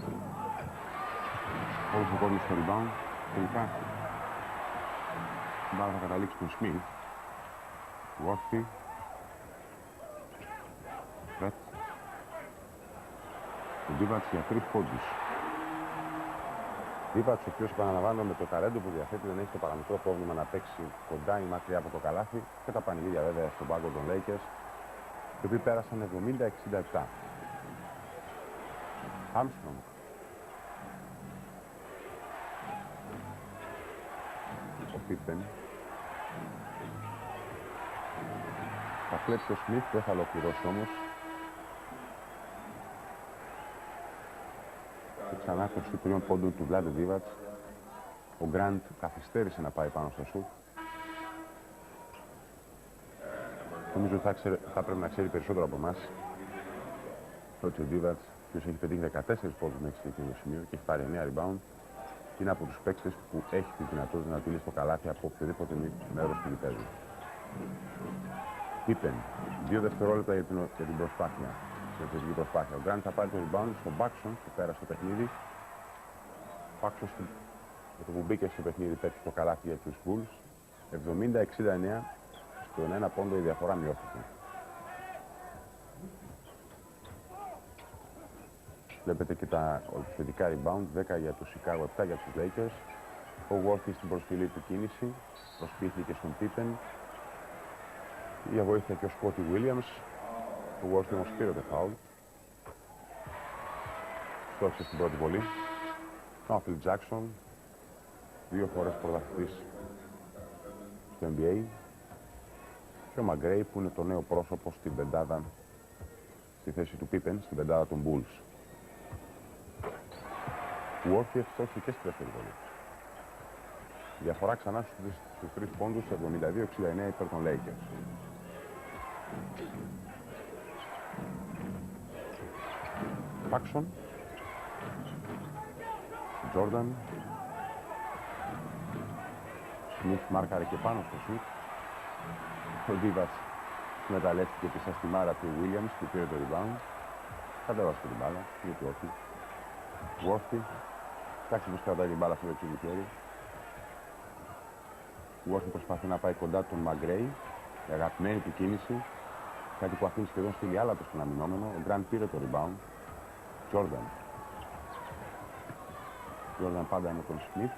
S5: Όλος ο κόσμος στο rebound. Τελικά η μπάλα θα καταλήξει τον Σμιθ. Worthy. Φρέτ. Ο Ντίβατς για 3 πόντους. Ντίβατς, ο οποίος επαναλαμβάνω με το ταλέντο που διαθέτει δεν έχει το παραμικρό πρόβλημα να παίξει κοντά ή μακριά από το καλάθι, και τα πανηγύρια βέβαια στον πάγκο των Lakers, οι οποίοι πέρασαν 70-67. Armstrong. Ο Πίπεν. Θα κλέψει ο Σμιθ, δεν θα ολοκληρώσει όμως. Και ξανά το στους 3 πόντων του Βλάντε Ντίβατς. Ο Γκραντ καθυστέρησε να πάει πάνω στο σουτ. Νομίζω ότι θα πρέπει να ξέρει περισσότερο από εμάς ότι ο Ντίβατς, ο οποίος έχει πετύχει 14 πόντους μέχρι εκείνο το σημείο και έχει πάρει 9 rebound, είναι από τους παίκτες που έχει τη δυνατότητα να τυλίσει το καλάθι από οποιοδήποτε μέρος του γηπέδου. Πίπεν, 2 δευτερόλεπτα για την προσπάθεια. Στην επιθετική προσπάθεια. Ο Γκραντ θα πάρει το rebound στον Μπάξον που πέρασε το παιχνίδι. Μπάξον με το που μπήκε στο παιχνίδι πέτυχε το καλάθι για τους Bulls. 70-69, στον 1 πόντο η διαφορά μειώθηκε. Βλέπετε και τα επιθετικά rebound, 10 για τους Chicago, 7 για τους Lakers. Ο Worthy στην προσφυλή του κίνηση, προσποιήθηκε στον Pippen. Για βοήθεια και ο Σκότι Williams. Ο Worthy όμως πήρε το φάουλ. Στόχισε στην πρώτη βολή. Ο Phil Jackson, 2 φορές πρωταθλητής στο NBA. Και ο Μαγκρέι που είναι το νέο πρόσωπο στην πεντάδα, στη θέση του Pippen, στην πεντάδα των Bulls. Ο Worthy ευστόχησε και στη δεύτερη βολή. Η διαφορά ξανά στους 3 πόντους, 72-69 υπέρ των Lakers. Πάξον, Τζόρνταν, Σμιθ μάρκαρε και πάνω στο σουτ. Ο Ντίβατς εκμεταλλεύτηκε τη σαστιμάρα του Williams και πήρε το rebound. Κατέβασε την μπάλα, γιατί όχι. Worthy. Κοιτάξτε πως κρατάει την μπάλα στο δεξί του χέρι. Worthy προσπαθεί να πάει κοντά τον Μαγκρέι. Η αγαπημένη του κίνηση. Κάτι που αφήνει σχεδόν στη διάλατο στον αμυνόμενο. Ο Γκραντ πήρε το rebound. Jordan. Jordan πάντα με τον Smith.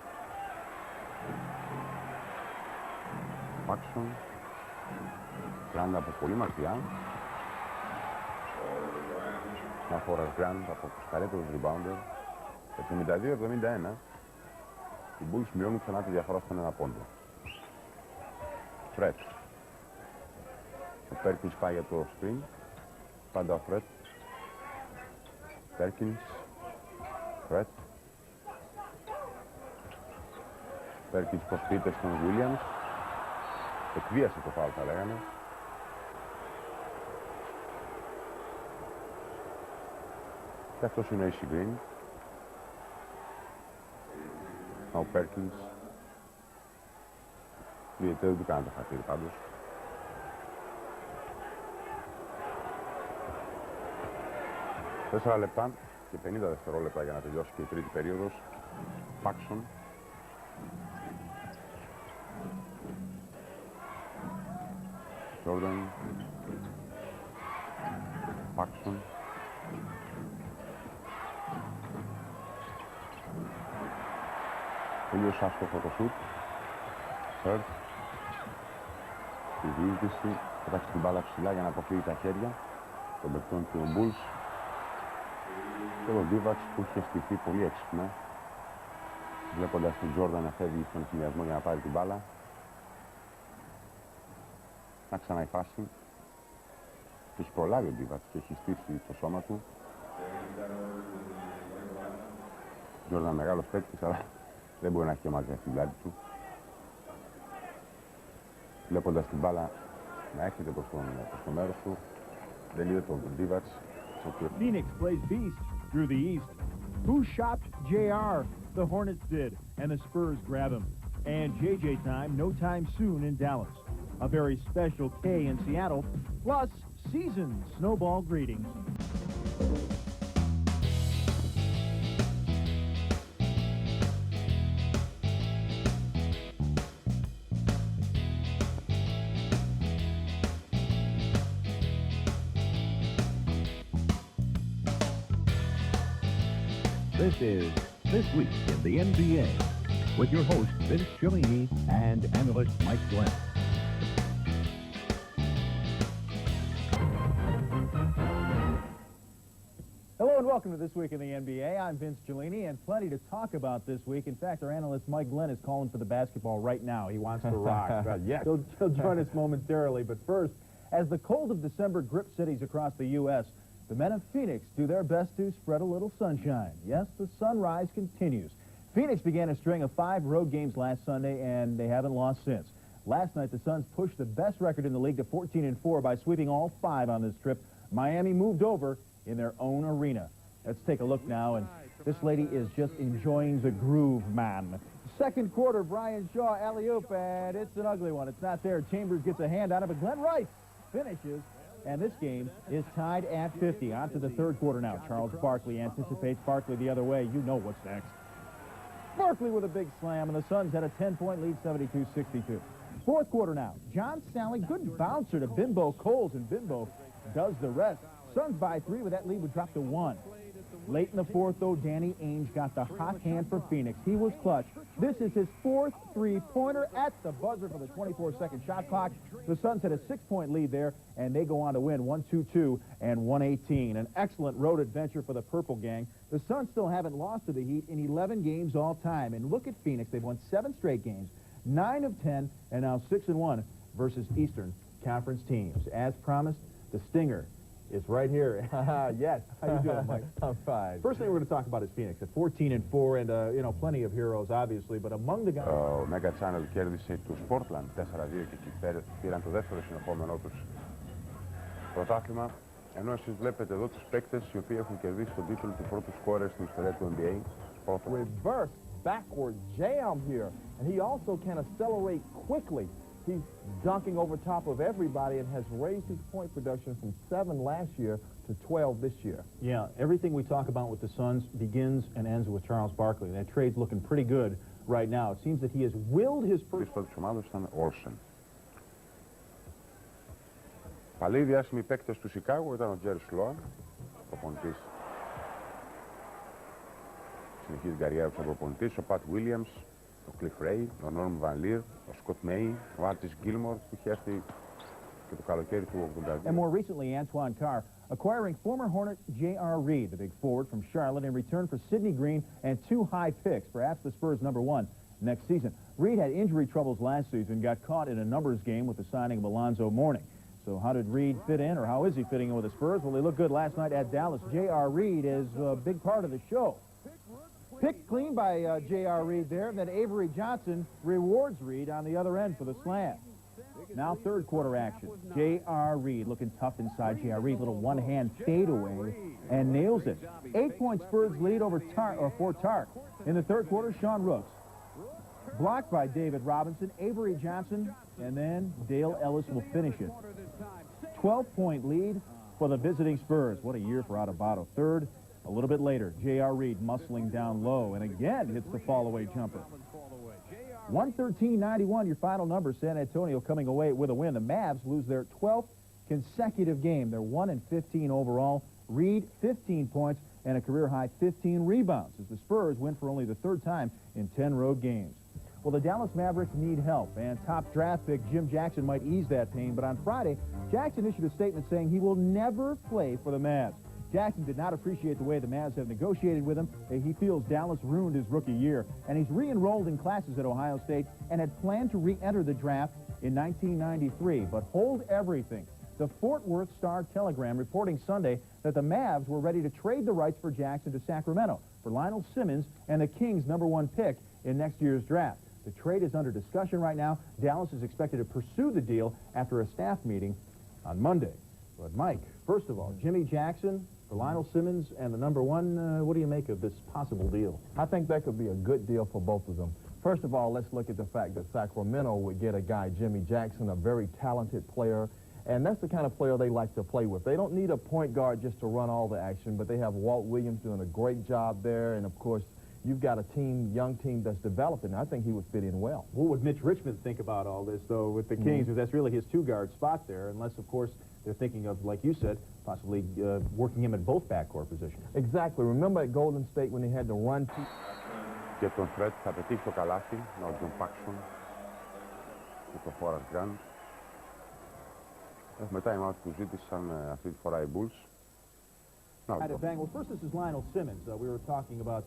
S5: Paxson. Γκραντ από πολύ μακριά. Μια φορά Γκραντ από τους καλύτερους rebounder. 72-71. Οι Bulls μειώνουν ξανά τη διαφορά στον ένα πόντο. Φρέτ. Ο Πέρκινς πάει για το screen. Πάντα ο Φρέτ. Πέρκινς. Φρέτ. Πέρκινς προσποιείται στον Williams. Εκβίασε το φάουλ, θα λέγαμε. Και αυτός είναι ο AC Green. Ο Πέρκινς. Διαιτητές δεν του κάνει το χαρτίρι πάντως. Τέσσερα λεπτά και 50 δευτερόλεπτα για να τελειώσει και η τρίτη περίοδος. Paxson. Jordan. Paxson. Τελείως άστοχο το σουτ. Third. Στη διείσδυση. Πέταξε την μπάλα ψηλά για να αποφύγει τα χέρια των παιχτών του Bulls. Και ο Ντίβατς που είχε στηθεί πολύ έξυπνα. Βλέποντας τον Jordan να φεύγει στον συνδυασμό για να πάρει την μπάλα. Να ξανά η φάση. Και έχει προλάβει ο Ντίβατς και έχει στήσει το σώμα του. Jordan μεγάλος παίκτης, αλλά δεν μπορεί να έχει και μαζί στην πλάτη του. Βλέποντας την μπάλα να έρχεται προς το μέρος του, δεν είδε τον Ντίβατς.
S6: Phoenix plays beast through the East. Who shopped JR? The Hornets did, and the Spurs grab him. And JJ time, no time soon in Dallas. A very special K in Seattle, plus season snowball greetings.
S7: This is This Week in the NBA with your host, Vince Cellini, and analyst Mike Glenn.
S6: Hello and welcome to This Week in the NBA. I'm Vince Cellini, and plenty to talk about this week. In fact, our analyst Mike Glenn is calling for the basketball right now. He wants to rock.
S5: Yes.
S6: He'll join us momentarily. But first, as the cold of December grips cities across the U.S., the men of Phoenix do their best to spread a little sunshine. Yes, the sunrise continues. Phoenix began a string of 5 road games last Sunday, and they haven't lost since. Last night, the Suns pushed the best record in the league to 14-4 by sweeping all 5 on this trip. Miami moved over in their own arena. Let's take a look now, and this lady is just enjoying the groove, man. Second quarter, Brian Shaw, alley-oop, and it's an ugly one. It's not there. Chambers gets a hand on it, but Glenn Rice finishes. And this game is tied at 50. On to the third quarter now. Charles Barkley anticipates Barkley the other way. You know what's next. Barkley with a big slam, and the Suns had a 10-point lead, 72-62. Fourth quarter now. John Sally, good bouncer to Bimbo Coles, and Bimbo does the rest. Suns by 3 with that lead would drop to 1. Late in the fourth, though, Danny Ainge got the hot hand for Phoenix. He was clutch. This is his 4th three-pointer at the buzzer for the 24-second shot clock. The Suns had a 6-point lead there, and they go on to win 1-2-2 and 118. An excellent road adventure for the Purple Gang. The Suns still haven't lost to the Heat in 11 games all time. And look at Phoenix. They've won 7 straight games, 9 of 10, and now 6-1 versus Eastern Conference teams. As promised, the Stinger is right here. Yes. How you doing, Mike?
S8: I'm fine.
S6: First thing we're going to talk about is Phoenix at 14-4, and you know, plenty of heroes, obviously, but among the guys.
S5: Ο Mega Channel κέρδισε τους Portland 4-2 και εκεί πήραν το δεύτερο συνεχόμενό τους πρωτάθλημα. Ενώ εσείς βλέπετε εδώ τους παίκτες οι οποίοι έχουν κερδίσει τον τίτλο του πρώτου σκόρερ στην ιστορία του NBA.
S6: Reverse
S8: backward jam here. And he also can accelerate quickly. He's dunking over top of everybody and has raised his point production from 7 last year to 12 this year.
S6: Yeah, everything we talk about with the Suns begins and ends with Charles Barkley. That trade's looking pretty good right now. It seems that he has willed his...
S5: της ομάδας ήταν Orson. Παλαιοί διάσημοι παίκτες του Σικάγο ήταν ο Τζέρι Σλόαν, προπονητής. Συνεχίζει την καριέρα του σαν προπονητής, ο Πατ Βίλιαμς, ο Κλιφ Ρέι, ο Νόρμ Βαν Λίρ, ο Σκοτ Μέι, ο Άρτις Γκίλμορ, που είχε έρθει και το καλοκαίρι του 82.
S6: And more recently, Antoine Carr acquiring former Hornet J.R. Reed, the big forward from Charlotte, in return for Sidney Green and 2 high picks, perhaps the Spurs' #1 next season. Reed had injury troubles last season, got caught in a numbers game with the signing of Alonzo Mourning. So how did Reed fit in, or how is he fitting in with the Spurs? Well, they looked good last night at Dallas. J.R. Reed is a big part of the show. Picked clean by J.R. Reed there, and then Avery Johnson rewards Reed on the other end for the slam. Now third quarter action. J.R. Reed looking tough inside. J.R. Reed, little one-hand fadeaway, and nails it. 8-point Spurs lead over for Tark. In the third quarter, Sean Rooks. Blocked by David Robinson, Avery Johnson, and then Dale Ellis will finish it. 12-point lead for the visiting Spurs. What a year for Adebayo. Third, a little bit later, J.R. Reed muscling down low, and again hits the fall-away jumper. 113-91, your final number. San Antonio coming away with a win. The Mavs lose their 12th consecutive game. They're 1-15 overall. Reed, 15 points, and a career-high 15 rebounds, as the Spurs win for only the 3rd time in 10 road games. Well, the Dallas Mavericks need help, and top draft pick Jim Jackson might ease that pain. But on Friday, Jackson issued a statement saying he will never play for the Mavs. Jackson did not appreciate the way the Mavs have negotiated with him. He feels Dallas ruined his rookie year, and he's re-enrolled in classes at Ohio State and had planned to re-enter the draft in 1993. But hold everything. The Fort Worth Star-Telegram reporting Sunday that the Mavs were ready to trade the rights for Jackson to Sacramento for Lionel Simmons and the Kings' #1 pick in next year's draft. The trade is under discussion right now. Dallas is expected to pursue the deal after a staff meeting on Monday. But, Mike, first of all, Jimmy Jackson for Lionel Simmons and the #1, what do you make of this possible deal?
S8: I think that could be a good deal for both of them. First of all, let's look at the fact that Sacramento would get a guy, Jimmy Jackson, a very talented player, and that's the kind of player they like to play with. They don't need a point guard just to run all the action, but they have Walt Williams doing a great job there, and, of course, you've got a young team that's developing. I think he would fit in well.
S6: What would Mitch Richmond think about all this, though, with the Kings? Because that's really his 2-guard spot there, unless, of course, they're thinking of, like you said, possibly working him at both backcourt positions.
S8: Exactly. Remember at Golden State when they had to run...
S5: Και τον Φρέτ θα πετύχει το καλάθι, ο Τζον Πάξον και το Φόρας Γκραντ. Έχουμε time out που ζήτησαν αυτή τη φορά οι Bulls.
S6: Well, first, this is Lionel Simmons. We were talking about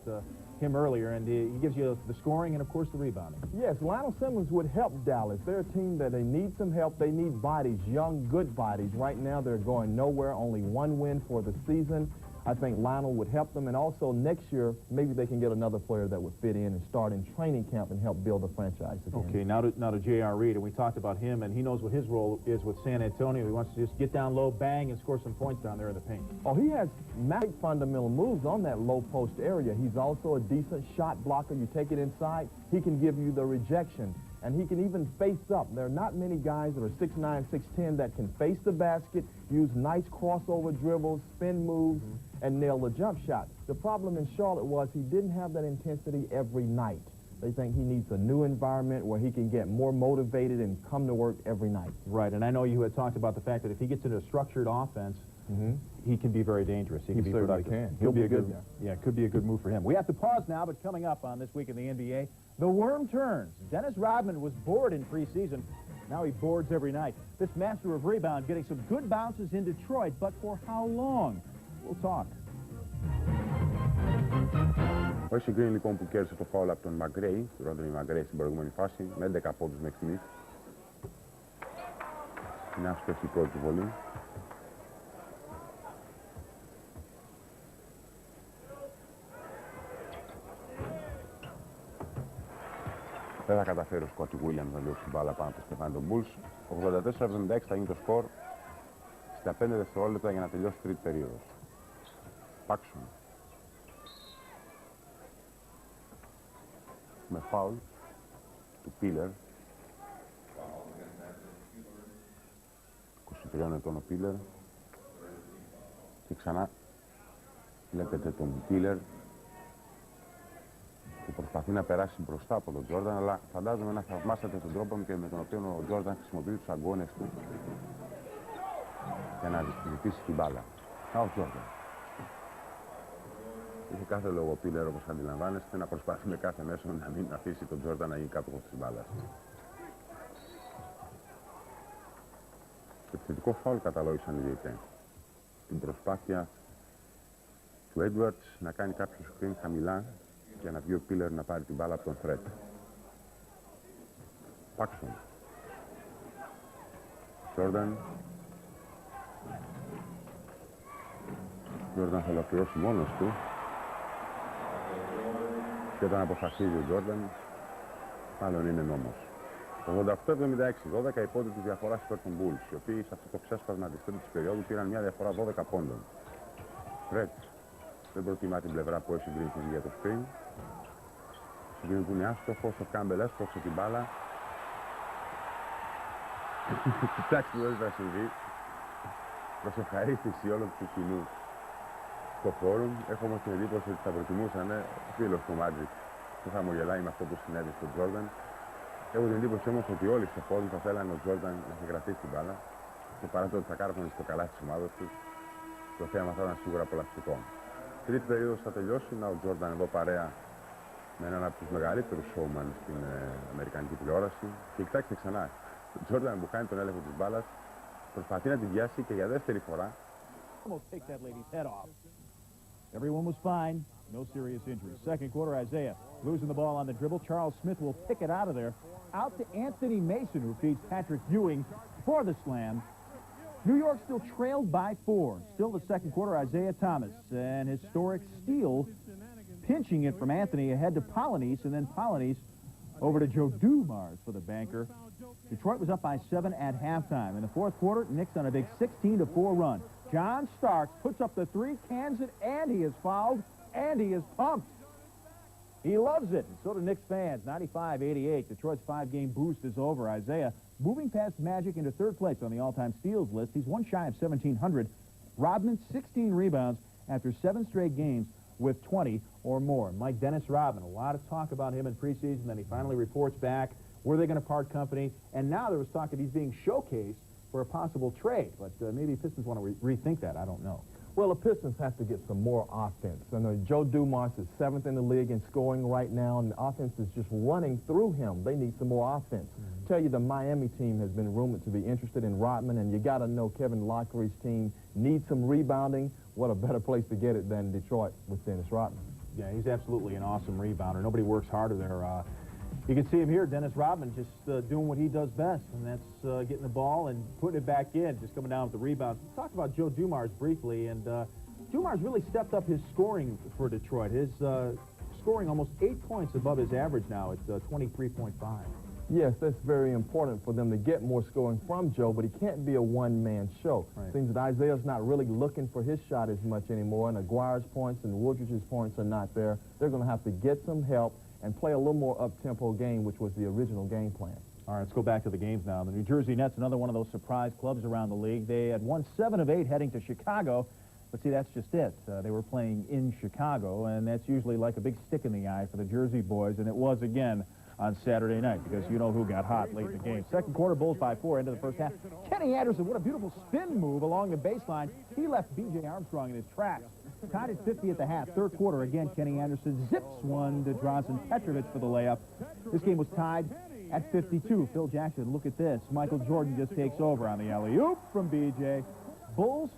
S6: him earlier, and he gives you the scoring and, of course, the rebounding.
S8: Yes, Lionel Simmons would help Dallas. They're a team that they need some help. They need bodies, young, good bodies. Right now, they're going nowhere. Only 1 win for the season. I think Lionel would help them, and also next year, maybe they can get another player that would fit in and start in training camp and help build a franchise again.
S6: Okay, now to J.R. Reed, and we talked about him, and he knows what his role is with San Antonio. He wants to just get down low, bang, and score some points down there in the paint.
S8: Oh, he has magic fundamental moves on that low post area. He's also a decent shot blocker. You take it inside, he can give you the rejection. And he can even face up. There are not many guys that are 6'9", 6'10", that can face the basket, use nice crossover dribbles, spin moves, and nail the jump shot. The problem in Charlotte was he didn't have that intensity every night. They think he needs a new environment where he can get more motivated and come to work every night.
S6: Right, and I know you had talked about the fact that if he gets into a structured offense, he can be very dangerous. He can be productive.
S8: He'll be good.
S6: Yeah, it could be a good move for him. We have to pause now, but coming up on This Week in the NBA, the worm turns. Dennis Rodman was bored in preseason. Now he boards every night. This master of rebound getting some good bounces in Detroit, but for how long? We'll talk.
S5: Ο Esi Green λοιπόν που κέρδισε το φάουλ από τον Μαγκρέι, του Ρόντρι Μαγκρέι στην προηγούμενη φάση, με 11 πόντους μέχρι στιγμής. Είναι άστοχη η πρώτη του βολή. Δεν θα καταφέρει ο Σκότι Williams να διώξει την μπάλα πάνω από το στεφάνι των Bulls. 84-76 θα γίνει το σκορ στα 5 δευτερόλεπτα για να τελειώσει η τρίτη περίοδος. Πάξον. με φάουλ του Πίλερ. 23 ετών ο Πίλερ. Και ξανά βλέπετε τον Πίλερ που προσπαθεί να περάσει μπροστά από τον Τζόρνταν, αλλά φαντάζομαι να θαυμάσατε τον τρόπο και με τον οποίο ο Τζόρνταν χρησιμοποιεί τους αγκώνες του για να ζητήσει την μπάλα. Ο Τζόρνταν. Είχε κάθε λόγο ο Πίλερ, όπως αντιλαμβάνεστε, να προσπαθεί με κάθε μέσο να μην αφήσει τον Τζόρνταν να γίνει κάτω της μπάλας. Επιθετικό φάουλ καταλόγησαν οι διαιτητές. Την προσπάθεια του Έντουαρτς να κάνει κάποιο screen χαμηλά για να βγει ο Πίλερ να πάρει την μπάλα από τον Φρέτ. Πάξον. Τζόρνταν. Τζόρνταν θα ολοκληρώσει μόνος του. Και όταν αποφασίζει ο Τζόρνταν, μάλλον είναι νόμος. 88-76, 12 υπότιτλοι διαφοράς υπέρ των Bulls, οι οποίοι σε αυτό το ξέσπασμα της τρίτης περίοδου πήραν μια διαφορά 12 πόντων. Φρέτ δεν προτιμά την πλευρά που έχει συγκρίνει για το screen. Συγκρίνει που είναι άστοχος, ο Κάμπελ έσπρωξε την μπάλα. Κοιτάξτε τι θα συμβεί. Προς ευχαρίστηση όλου του κοινού στο φόρουμ. Έχω όμως την εντύπωση ότι θα προτιμούσαν ο φίλος του Magic που χαμογελάει με αυτό που συνέβη στον Τζόρνταν. Έχω την εντύπωση όμως ότι όλοι στο φόρουμ θα θέλανε ο Τζόρνταν να έχει κρατήσει την μπάλα. Και παρά το ότι θα κάρφωνε στο καλάθι της ομάδας του, το θέμα θα ήταν σίγουρα απολαυστικό. Τρίτη περίοδος θα τελειώσει, ο Τζόρνταν εδώ παρέα με έναν από τους μεγαλύτερους showman στην αμερικανική τηλεόραση. Και κοιτάξτε ξανά, ο Τζόρνταν που κάνει τον έλεγχο της μπάλας προσπαθεί να την πιάσει και για δεύτερη φορά.
S6: Everyone was fine. No serious injuries. Second quarter, Isaiah losing the ball on the dribble. Charles Smith will pick it out of there. Out to Anthony Mason, who feeds Patrick Ewing for the slam. New York still trailed by 4. Still the second quarter, Isaiah Thomas. An historic steal, pinching it from Anthony ahead to Polonese, and then Polonese over to Joe Dumars for the banker. Detroit was up by 7 at halftime. In the fourth quarter, Knicks on a big 16-4 run. John Starks puts up the three, cans it, and he is fouled, and he is pumped. He loves it, and so do Knicks fans. 95-88, Detroit's 5-game boost is over. Isaiah moving past Magic into third place on the all-time steals list. He's one shy of 1,700. Rodman, 16 rebounds after 7 straight games with 20 or more. Mike Dennis Rodman, a lot of talk about him in preseason, then he finally reports back. Were they going to part company? And now there was talk that he's being showcased for a possible trade, but maybe Pistons want to rethink that. I don't know.
S8: Well, the Pistons have to get some more offense. I know Joe Dumars is 7th in the league in scoring right now, and the offense is just running through him. They need some more offense. Tell you, the Miami team has been rumored to be interested in Rodman, and you got to know Kevin Lockridge's team needs some rebounding. What a better place to get it than Detroit with Dennis Rodman.
S6: Yeah, he's absolutely an awesome rebounder. Nobody works harder there. You can see him here, Dennis Rodman, just doing what he does best, and that's getting the ball and putting it back in, just coming down with the rebounds. We talked about Joe Dumars briefly, and Dumars really stepped up his scoring for Detroit. His scoring almost 8 points above his average now at 23.5.
S8: Yes, that's very important for them to get more scoring from Joe, but he can't be a one-man show.
S6: Right.
S8: Seems that Isaiah's not really looking for his shot as much anymore, and Aguirre's points and Woodridge's points are not there. They're going to have to get some help and play a little more up-tempo game, which was the original game plan.
S6: All right, let's go back to the games now. The New Jersey Nets, another one of those surprise clubs around the league. They had won 7 of 8 heading to Chicago, but see, that's just it. They were playing in Chicago, and that's usually like a big stick in the eye for the Jersey boys, and it was again on Saturday night, because you know who got hot late in the game. Second quarter, Bulls by 4 into the first half. Kenny Anderson, what a beautiful spin move along the baseline. He left B.J. Armstrong in his tracks. Tied at 50 at the half. Third quarter, again, Kenny Anderson zips one to Drazen Petrovic for the layup. This game was tied at 52. Phil Jackson, look at this. Michael Jordan just takes over on the alley-oop from B.J. Bulls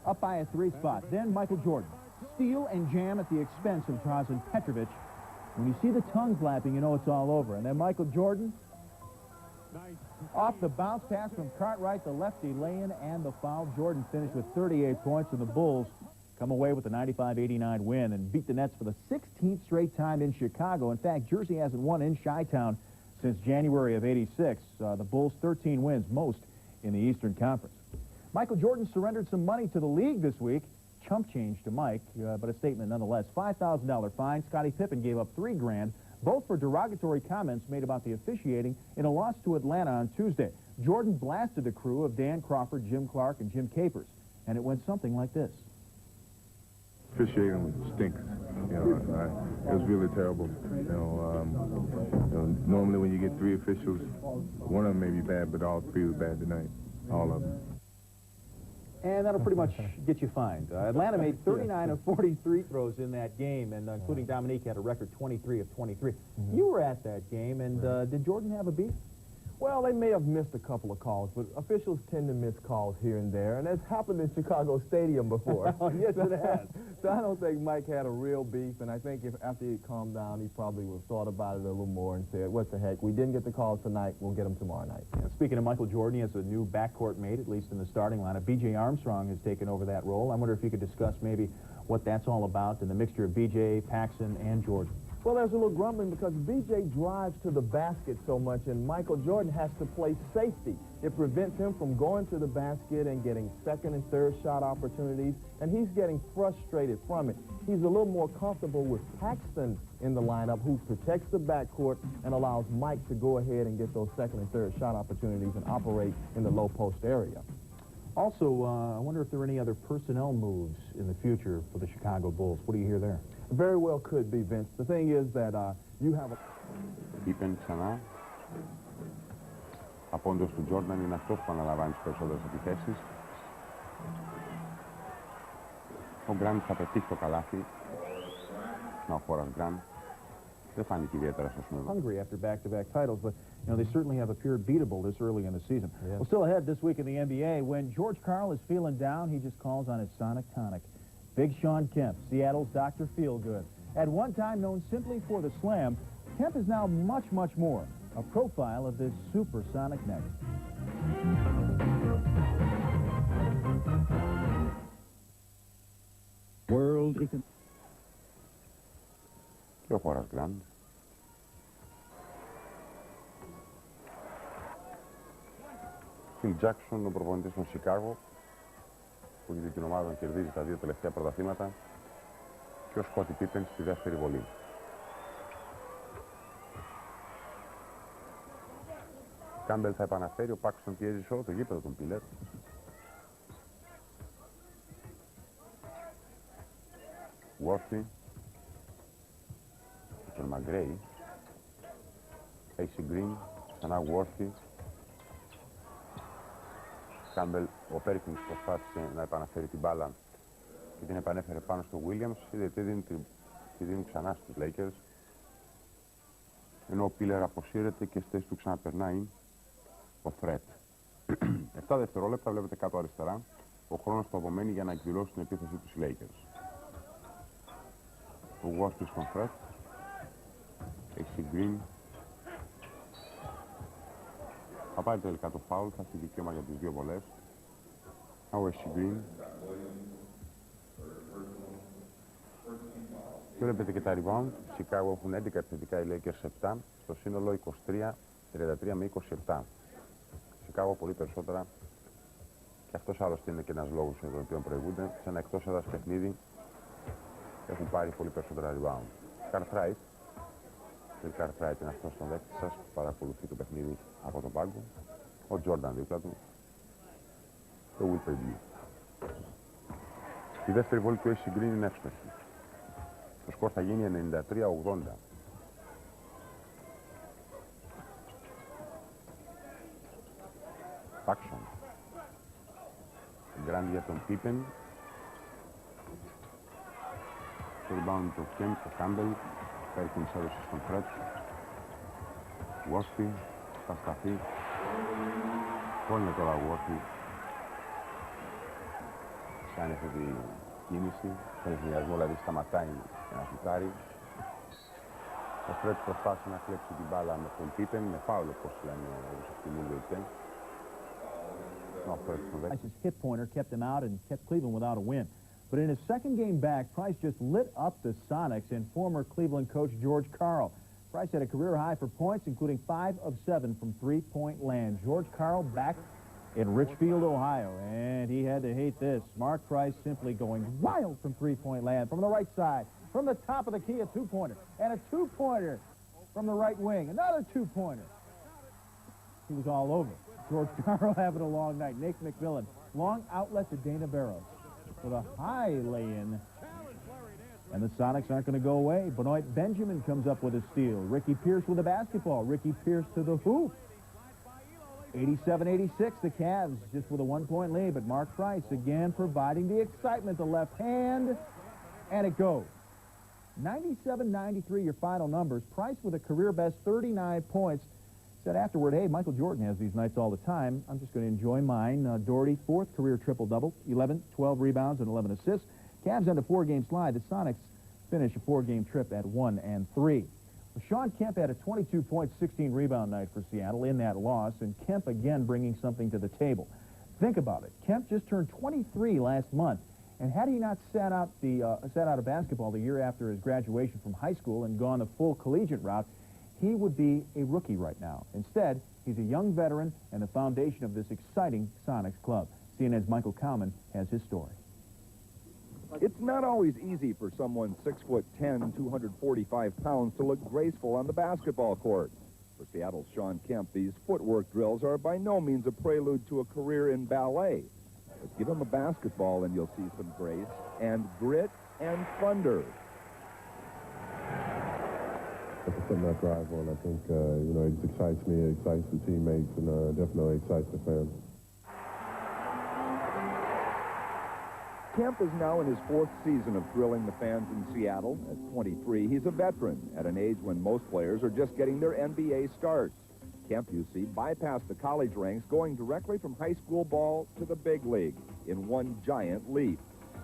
S6: up by a 3 spot. Then Michael Jordan. Steal and jam at the expense of Drazen Petrovic. When you see the tongues lapping, you know it's all over. And then Michael Jordan, off the bounce pass from Cartwright, the lefty lay-in and the foul. Jordan finished with 38 points, and the Bulls come away with a 95-89 win and beat the Nets for the 16th straight time in Chicago. In fact, Jersey hasn't won in Chi-Town since January of '86. The Bulls' 13 wins, most in the Eastern Conference. Michael Jordan surrendered some money to the league this week. Chump change to Mike, but a statement nonetheless. $5,000 fine. Scottie Pippen gave up $3 grand. both for derogatory comments made about the officiating in a loss to Atlanta on Tuesday. Jordan blasted the crew of Dan Crawford, Jim Clark, and Jim Capers, and it went something like this.
S9: Officiating stinks. You know, it was really terrible. You know, normally when you get 3 officials, one of them may be bad, but all 3 were bad tonight. All of them.
S6: And that'll pretty much get you fined. Atlanta made 39 of 40 free throws in that game, and including Dominique had a record 23 of 23. You were at that game, and did Jordan have a beat?
S8: Well, they may have missed a couple of calls, but officials tend to miss calls here and there, and that's happened in Chicago Stadium before.
S6: Oh, yes, it has.
S8: So I don't think Mike had a real beef, and I think if after he calmed down, he probably would have thought about it a little more and said, what the heck, we didn't get the calls tonight, we'll get them tomorrow night.
S6: Yeah, speaking of Michael Jordan, he has a new backcourt mate, at least in the starting lineup. B.J. Armstrong has taken over that role. I wonder if you could discuss maybe what that's all about and the mixture of B.J., Paxson, and Jordan.
S8: Well, there's a little grumbling because B.J. drives to the basket so much, and Michael Jordan has to play safety. It prevents him from going to the basket and getting second and third shot opportunities, and he's getting frustrated from it. He's a little more comfortable with Paxson in the lineup, who protects the backcourt and allows Mike to go ahead and get those second and third shot opportunities and operate in the low post area.
S6: Also, I wonder if there are any other personnel moves in the future for the Chicago Bulls. What do you hear there?
S8: Very well could be, Vince. The thing is that you have a...
S5: Pippen ξανά. Απόντος του Jordan είναι αυτός που αναλαμβάνει τις περισσότερες επιθέσεις. Ο Grant θα πετύχει το καλάθι. Ο Horace Grant. Δεν φάνηκε ιδιαίτερα στο σημείο.
S6: Hungry after back-to-back titles, but you know they certainly have appeared beatable this early in the season. Yeah. Well, still ahead this week in the NBA, when George Karl is feeling down, he just calls on his Sonic Tonic. Big Sean Kemp, Seattle's Dr. Feelgood. At one time known simply for the Slam, Kemp is now much, much more. A profile of this supersonic next.
S7: World
S5: Και ο Horace Grant. Phil Jackson, ο προπονητής των Chicago, που για την ομάδα κερδίζει τα 2 τελευταία πρωταθλήματα, και ο Scottie Pippen στη δεύτερη βολή. Κάμπελ θα επαναφέρει, ο Paxson πιέζει σε όλο το γήπεδο των Πίλερ. Worthy, τον Μαγκρέι, AC Green, ξανά Worthy. Κάμπελ, ο Πέρκινς προσπάθησε να επαναφέρει την μπάλα και την επανέφερε πάνω στο Williams. Είδε τη δίνουν ξανά στους Lakers. Ενώ ο Πίλερ αποσύρεται και στη θέση του ξαναπερνάει ο Φρέτ. 7 δευτερόλεπτα, βλέπετε κάτω αριστερά. Ο χρόνος που απομένει για να εκδηλώσει την επίθεση του Lakers. Ο Worthy στον Φρέτ. AC Green. Θα πάρει τελικά το φάουλ, θα έχει δικαίωμα για τις 2 βολές. Ο AC Green. Και βλέπετε και τα rebound. Chicago έχουν 11 επιθετικά, οι Lakers 7. Στο σύνολο 23, 33 με 27. Chicago πολύ περισσότερα. Και αυτός άλλωστε είναι και ένας λόγος για τον οποίο προηγούνται. Σε ένα εκτός έδρας παιχνίδι έχουν πάρει πολύ περισσότερα rebound. Cartwright. Ο Cartwright είναι αυτός τον δέκτη σας που παρακολουθεί το παιχνίδι από τον πάγκο. Ο Jordan δίπλα του. Το Will Perdue. Η δεύτερη βόλη του AC Green είναι εύστοχη. Το σκορ θα γίνει 93-80. Paxson. Grand για τον Pippen. Το rebound του Kemp, το Campbell. Perkins έδωσε στον Fred. Worthy. Θα σταθεί. Κόλληνε τώρα ο Worthy. Κάνει αυτή τη κίνηση. Στον συνδυασμό δηλαδή σταματάει και να σουτάρει. Ο Fred προσπάθησε να κλέψει την μπάλα με τον Pippen. Με φάουλ όπως λένε όπως εκτιμούν οι διαιτητές.
S6: Price's hit pointer kept him out and kept Cleveland without a win. But in his second game back, Price just lit up the Sonics and former Cleveland coach George Karl. Price had a career high for points, including 5 of 7 from three-point land. George Karl back in Richfield, Ohio, and he had to hate this. Mark Price simply going wild from three-point land, from the right side, from the top of the key, a two-pointer, and a two-pointer. from the right wing. Another two-pointer. He was all over. George Carl having a long night. Nick McMillan. Long outlet to Dana Barros with a high lay-in. And the Sonics aren't going to go away. Benoit Benjamin comes up with a steal. Ricky Pierce with a basketball. Ricky Pierce to the hoop. 87-86, the Cavs just with a one-point lead. But Mark Price again providing the excitement. The left hand. And it goes. 97-93, your final numbers. Price with a career-best 39 points. Said afterward, hey, Michael Jordan has these nights all the time. I'm just going to enjoy mine. Doherty, fourth career triple-double, 11, 12 rebounds, and 11 assists. Cavs end a four-game slide. The Sonics finish a four-game trip at 1-3. Well, Sean Kemp had a 22-point, 16-rebound night for Seattle in that loss, and Kemp again bringing something to the table. Think about it. Kemp just turned 23 last month, and had he not sat out of basketball the year after his graduation from high school and gone the full collegiate route, he would be a rookie right now. Instead, he's a young veteran and the foundation of this exciting Sonics club. CNN's Michael Cowman has his story.
S10: It's not always easy for someone 6'10", 245 pounds to look graceful on the basketball court. For Seattle's Sean Kemp, these footwork drills are by no means a prelude to a career in ballet. But give him a basketball and you'll see some grace and grit and thunder.
S9: It's something I thrive on. I think, you know, it just excites me, it excites the teammates, and definitely excites the fans.
S10: Kemp is now in his fourth season of thrilling the fans in Seattle. At 23, he's a veteran at an age when most players are just getting their NBA starts. Kemp, you see, bypassed the college ranks, going directly from high school ball to the big league in one giant leap.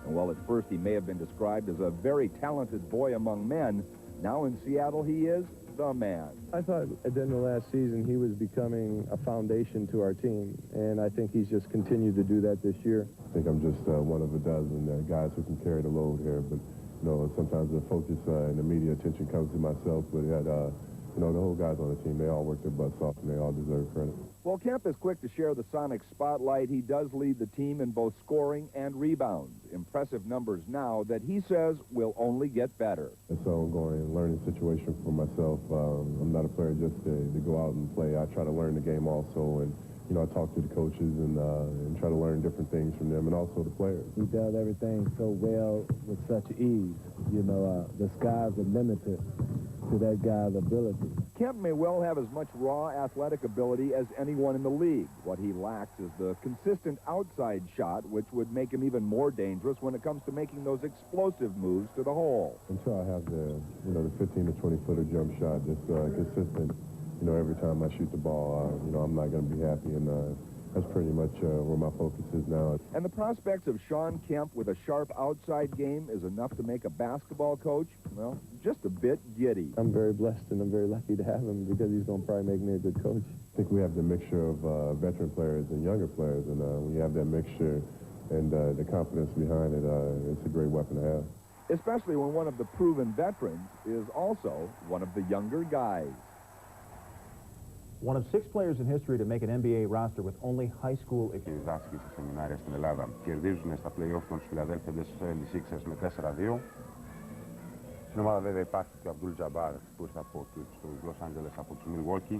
S10: And while at first he may have been described as a very talented boy among men, now in Seattle, he is the man.
S8: I thought at the end of last season he was becoming a foundation to our team, and I think he's just continued to do that this year.
S9: I think I'm just one of a dozen guys who can carry the load here, but, you know, sometimes the focus and the media attention comes to myself, but you know, the whole guys on the team, they all work their butts off, and they all deserve credit.
S10: While Kemp is quick to share the Sonics spotlight, he does lead the team in both scoring and rebounds. Impressive numbers now that he says will only get better.
S9: It's an ongoing learning situation for myself. I'm not a player just to go out and play. I try to learn the game also, and, you know, I talk to the coaches and try to learn different things from them, and also the players.
S8: He does everything so well with such ease. You know, the sky's the limit to that guy's ability.
S10: Kemp may well have as much raw athletic ability as anyone in the league. What he lacks is the consistent outside shot, which would make him even more dangerous when it comes to making those explosive moves to the hole.
S9: Until I have the, you know, the 15 to 20-footer jump shot that's consistent, you know, every time I shoot the ball, you know, I'm not going to be happy, and that's pretty much where my focus is now.
S10: And the prospects of Sean Kemp with a sharp outside game is enough to make a basketball coach, well, just a bit giddy.
S8: I'm very blessed and I'm very lucky to have him because he's going to probably make me a good coach.
S9: I think we have the mixture of veteran players and younger players, and when you have that mixture and the confidence behind it, it's a great weapon to have.
S10: Especially when one of the proven veterans is also one of the younger guys.
S6: One of 6 players in history to make an NBA roster with only high school
S5: Οι δάσκοι στα σεμινάρια στην Ελλάδα κερδίζουν στα play-off των Philadelphia 76ers με 4-2. Στην ομάδα βέβαια υπάρχει και ο Abdul Jabbar που ήρθε από τους Los Angeles από τους Milwaukee.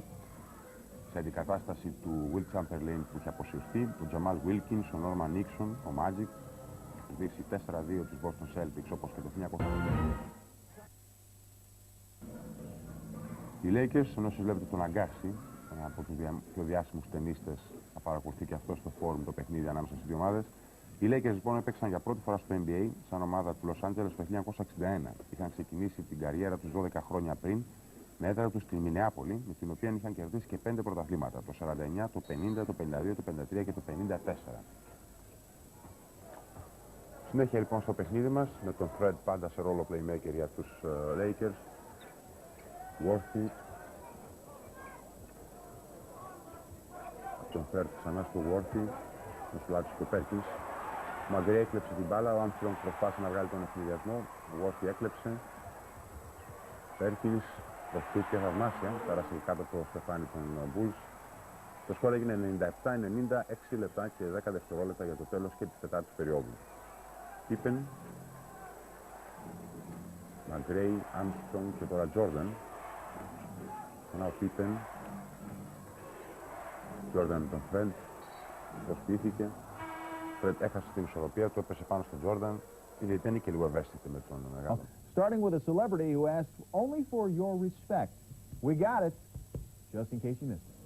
S5: Σε αντικατάσταση του Will Chamberlain που είχε αποσυρθεί, ο Jamal Wilkins, ο Norman Nixon, ο Magic. Κερδίσει 4-2 τους Boston Celtics όπως και το 1990. Οι Lakers, ενώ εσείς βλέπετε τον Agassi, από τους πιο διάσημους ταινίστες, θα παρακολουθεί και αυτό στο φόρουμ το παιχνίδι ανάμεσα στις δύο ομάδες. Οι Lakers λοιπόν έπαιξαν για πρώτη φορά στο NBA σαν ομάδα του Los Angeles το 1961. Είχαν ξεκινήσει την καριέρα τους 12 χρόνια πριν με έδρα τους στη Μινεάπολη, με την οποία είχαν κερδίσει και 5 πρωταθλήματα, το 49, το 50, το 52, το 53 και το 54. Συνέχεια λοιπόν στο παιχνίδι μας, με τον Fred πάντα σε ρόλο playmaker για τους Lakers. Worthy. Τον Fred ξανά στο Worthy, με σουλάτους του Perkins. Ο Μαγκρέ έκλεψε την μπάλα, ο Armstrong προσπάθησε να βγάλει τον ευνηδιασμό, ο Worthy έκλεψε. Perkins δεχτήκε θαυμάσια, πέρασε κάτω από το στεφάνι των Bulls. Το σκορ έγινε 97-90, 6 λεπτά και 10 δευτερόλεπτα για το τέλος και της τετάρτης περίοδου. Pippen, Μαγκρέ, Armstrong και τώρα Jordan. Ένα ο Πίπεν, Τζόρνταν τον Φρεντ, προσποιήθηκε. Φρεντ έχασε την ισορροπία του, έπεσε πάνω στον Τζόρνταν. Ήταν και λίγο ευαίσθητη με τον μεγάλο.
S6: Starting with a celebrity who asked only for your respect. We got it, just in case you missed it.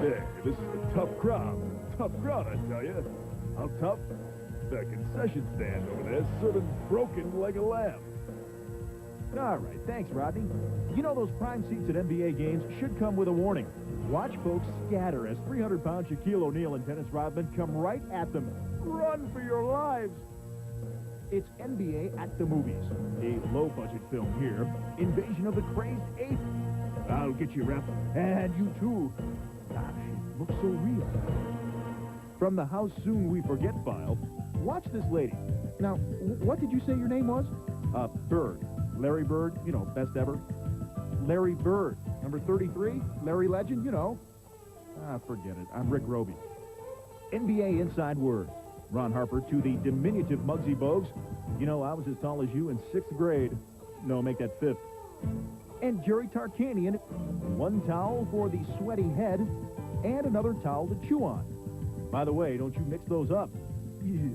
S9: Hey, this is a tough crowd. Tough crowd, I tell you. How tough? The concession stand over there serving broken like a lamb.
S6: All right, thanks, Rodney. You know those prime seats at NBA games should come with a warning. Watch folks scatter as 300-pound Shaquille O'Neal and Dennis Rodman come right at them. Run for your lives. It's NBA at the movies. A low-budget film here. Invasion of the Crazed Ape. I'll get you, Ref. And you too. Gosh, it looks so real. From the How Soon We Forget file, watch this lady. Now, what did you say your name was? Bird. Larry Bird, you know, best ever. Larry Bird. Number 33, Larry Legend, you know. Forget it. I'm Rick Roby. NBA Inside Word. Ron Harper to the diminutive Muggsy Bogues. You know, I was as tall as you in 6th grade. No, make that 5th. And Jerry Tarkanian, one towel for the sweaty head and another towel to chew on. By the way, don't you mix those up. Ew.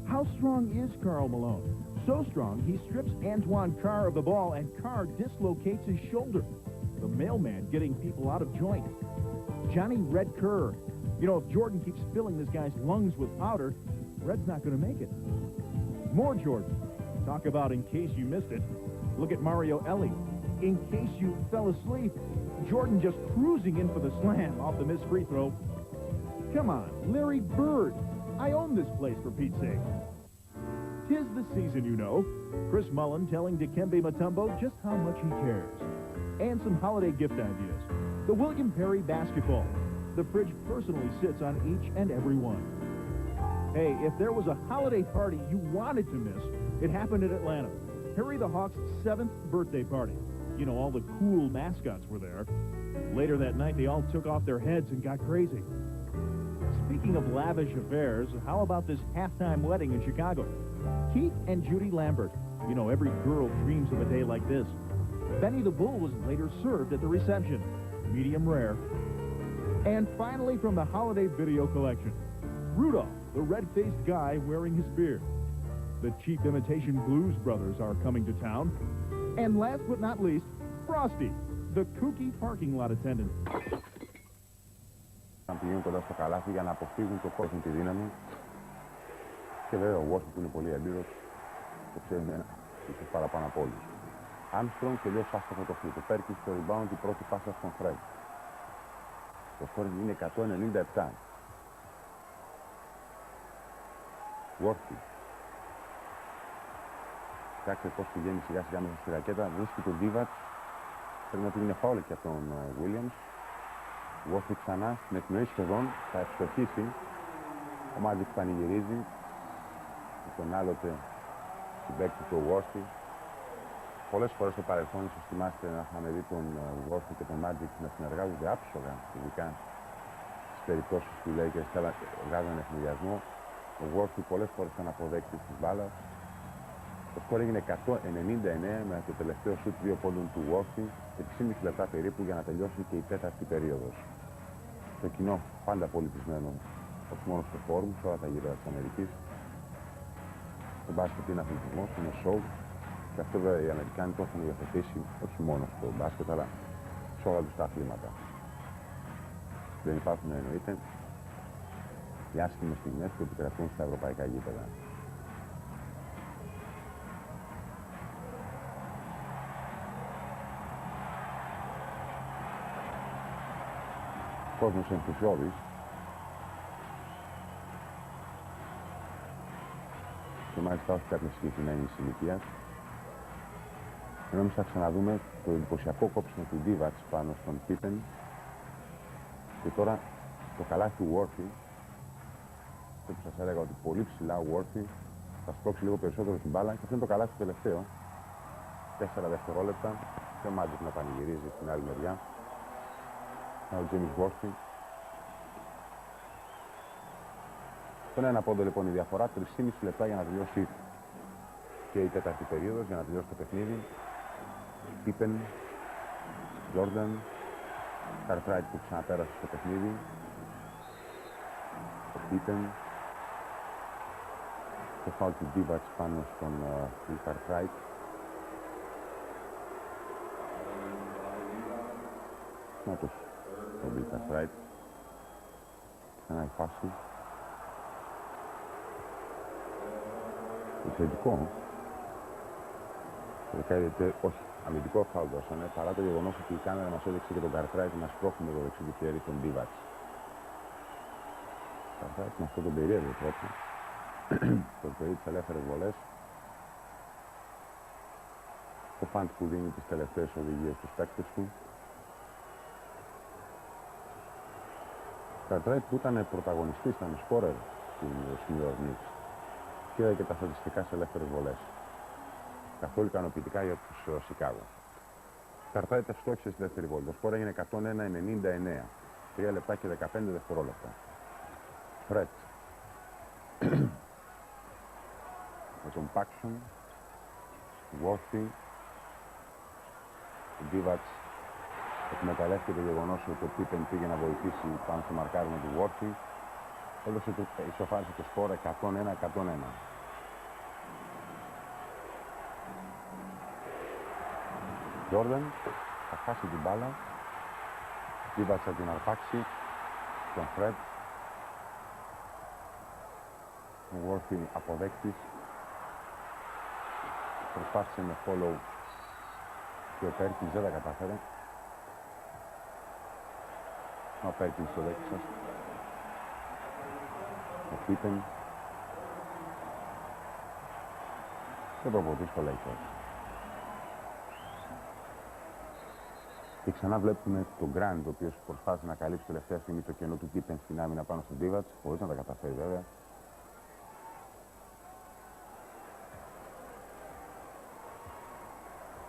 S6: How strong is Karl Malone? So strong, he strips Antoine Carr of the ball and Carr dislocates his shoulder. The mailman getting people out of joint. Johnny Red Kerr. You know, if Jordan keeps filling this guy's lungs with powder, Red's not going to make it. More Jordan. Talk about in case you missed it. Look at Mario Ellie. In case you fell asleep, Jordan just cruising in for the slam off the missed free throw. Come on, Larry Bird. I own this place, for Pete's sake. 'Tis the season, you know. Chris Mullen telling Dikembe Mutombo just how much he cares. And some holiday gift ideas. The William Perry basketball. The fridge personally sits on each and every one. Hey, if there was a holiday party you wanted to miss, it happened in Atlanta. Harry the Hawk's 7th birthday party. You know, all the cool mascots were there. Later that night, they all took off their heads and got crazy. Speaking of lavish affairs, how about this halftime wedding in Chicago? Keith and Judy Lambert. You know, every girl dreams of a day like this. Benny the Bull was later served at the reception. Medium rare. And finally, from the holiday video collection, Rudolph, the red-faced guy wearing his beard. The cheap imitation Blues Brothers are coming to town. And last but not least, Frosty, the kooky parking lot attendant.
S5: Να πηγαίνουν κοντά στο καλάθι για να αποφύγουν το κόσμο τη δύναμη. Και βέβαια ο Washington που είναι πολύ έμπειρος, το ξέρει ίσως παραπάνω από όλους. Armstrong τελείως άστοχο το φλούτο. Πέρκει στο rebound η πρώτη πάσα στον Fred. Το σκορ είναι 197. Worthy. Κοιτάξτε πώς πηγαίνει σιγά σιγά μέσα στη ρακέτα. Βρίσκει τον Divac. Πρέπει να του είναι φάουλ και από τον Williams. Worthy ξανά στην εκπνοή σχεδόν. Θα ευστοχίσει. Ο Magic πανηγυρίζει. Τον άλλοτε συμπαίκτη του Worthy. Πολλές φορές στο παρελθόν, ίσως θυμάστε να είχαμε δει τον Worthy και τον Magic να συνεργάζονται άψογα, ειδικά στις περιπτώσεις που λέει και βγάζανε ευνηδιασμό. Ο Worthy πολλές φορές ήταν αποδέκτης της μπάλας. Το σκορ έγινε 199 με το τελευταίο σουτ 2 πόντων του Worthy και 6,5 λεπτά περίπου για να τελειώσει και η τέταρτη περίοδος. Το κοινό πάντα πολιτισμένο, όχι μόνο στο φόρουμ, σε όλα τα γύρω της Αμερικής. Το μπάσκετ είναι αθλητισμός, είναι σοου. Και αυτό βέβαια οι Αμερικάνοι το έχουν υιοθετήσει όχι μόνο στο μπάσκετ, αλλά σε όλα τους τα αθλήματα. Δεν υπάρχουν, εννοείται, οι άσχημες στιγμές που επικρατούν στα ευρωπαϊκά γήπεδα. Κόσμος ενθουσιώδης. Και μάλιστα όχι κάποια συγκεκριμένη ηλικία. Ενώ εμείς θα ξαναδούμε το εντυπωσιακό κόψιμο του Divac πάνω στον Pippen. Και τώρα το καλάθι του Worthy. Αυτό που σας έλεγα ότι πολύ ψηλά ο Worthy θα σπρώξει λίγο περισσότερο την μπάλα. Και αυτό είναι το καλάθι του τελευταίο. 4 δευτερόλεπτα. Και ο Magic να πανηγυρίζει στην άλλη μεριά. Ο James Worthy. Στον ένα πόντο λοιπόν η διαφορά, 3,5 λεπτά για να τελειώσει και η τέταρτη περίοδος, για να τελειώσει το παιχνίδι. Pippen, Jordan, Cartwright που ξαναπέρασε στο παιχνίδι, ο Pippen, το φάουλ του Divac πάνω στον Cartwright. Να το Bill Cartwright. Ξανά η φάση. Επιθετικό. Όχι, αμυντικό φάουλ δώσανε, παρά το γεγονός ότι η κάμερα μας έδειξε και τον Cartwright να σπρώχνει το δεξί του χέρι τον Divac. Cartwright με αυτόν τον περίεργο τρόπο προσπαθεί τις ελεύθερες βολές. Το Fant που δίνει τις τελευταίες οδηγίες στους παίκτες του. Cartwright που ήταν πρωταγωνιστής, ήταν σκόρερ στην New York Knicks και είδε και τα στατιστικά σε ελεύθερες βολές. Καθόλου ικανοποιητικά για τους Σικάγο. Cartwright ευστόχησε στη δεύτερη βόλη. Το σκόρ έγινε 101-99. 3 λεπτά και 15 δευτερόλεπτα. Fred. Με τον Paxson, Worthy, ο Divac εκμεταλλεύτηκε το γεγονός ότι ο Pippen πήγε να βοηθήσει πάνω στο μαρκάρισμα του Worthy. Έδωσε το ισοφάρισε το σκορ 101-101. Jordan θα χάσει την μπάλα. Divac θα την αρπάξει στον Fred. Ο Worthy αποδέκτης. Προσπάθησε με follow και ο Perkins δεν τα κατάφερε. Ο Perkins στο δέκτη σας. Ο Pippen. Και προπονητής στο Lakers. Και ξανά βλέπουμε τον Grant, ο οποίος προσπάθησε να καλύψει τελευταία στιγμή το κενό του Pippen στην άμυνα πάνω στον Divac, χωρίς να τα καταφέρει βέβαια.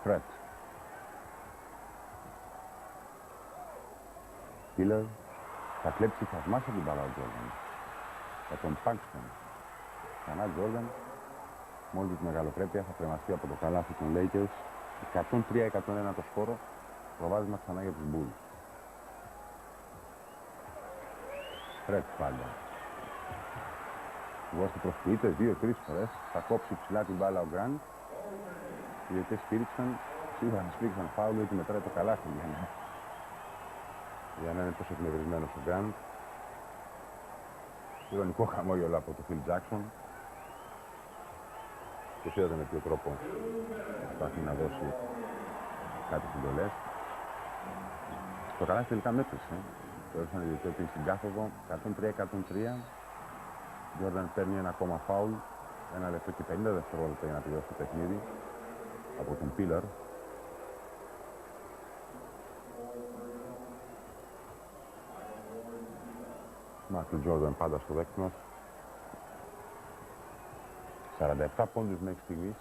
S5: Fred. Killer. Θα κλέψει θαυμάσια την μπάλα ο Jordan. Θα τον Paxson. Ξανά Jordan. Μόλις τη μεγαλοπρέπεια θα κρεμαστεί από το καλάθι των Lakers. 103-101 το σκόρο. Προβάδισμα ξανά για τους Bulls. Fred πάντα. Ο Worthy προσποιείται 2-3 φορές. Θα κόψει ψηλά την μπάλα ο Grant. Οι διαιτητές στήριξαν, σίγουρα σφίξαν φάουλ γιατί μετράει το καλάθι για να είναι τόσο εκνευρισμένος ο Grant. Ειρωνικό χαμόγελο από τον Phil Jackson. Και είδατε με ποιο τρόπο προσπαθεί να δώσει κάτι συντολές. Το καλάθι τελικά μέτρησε. Το έδωσαν οι διαιτητές στην κάθοδο 103-103. Jordan παίρνει ένα ακόμα φάουλ. 1 λεπτό και 50 δευτερόλεπτα για να τελειώσει το παιχνίδι από τον Pillar. Μάικλ Τζόρνταν πάντα στο δέκτη μας. 47 πόντους μέχρι στιγμής.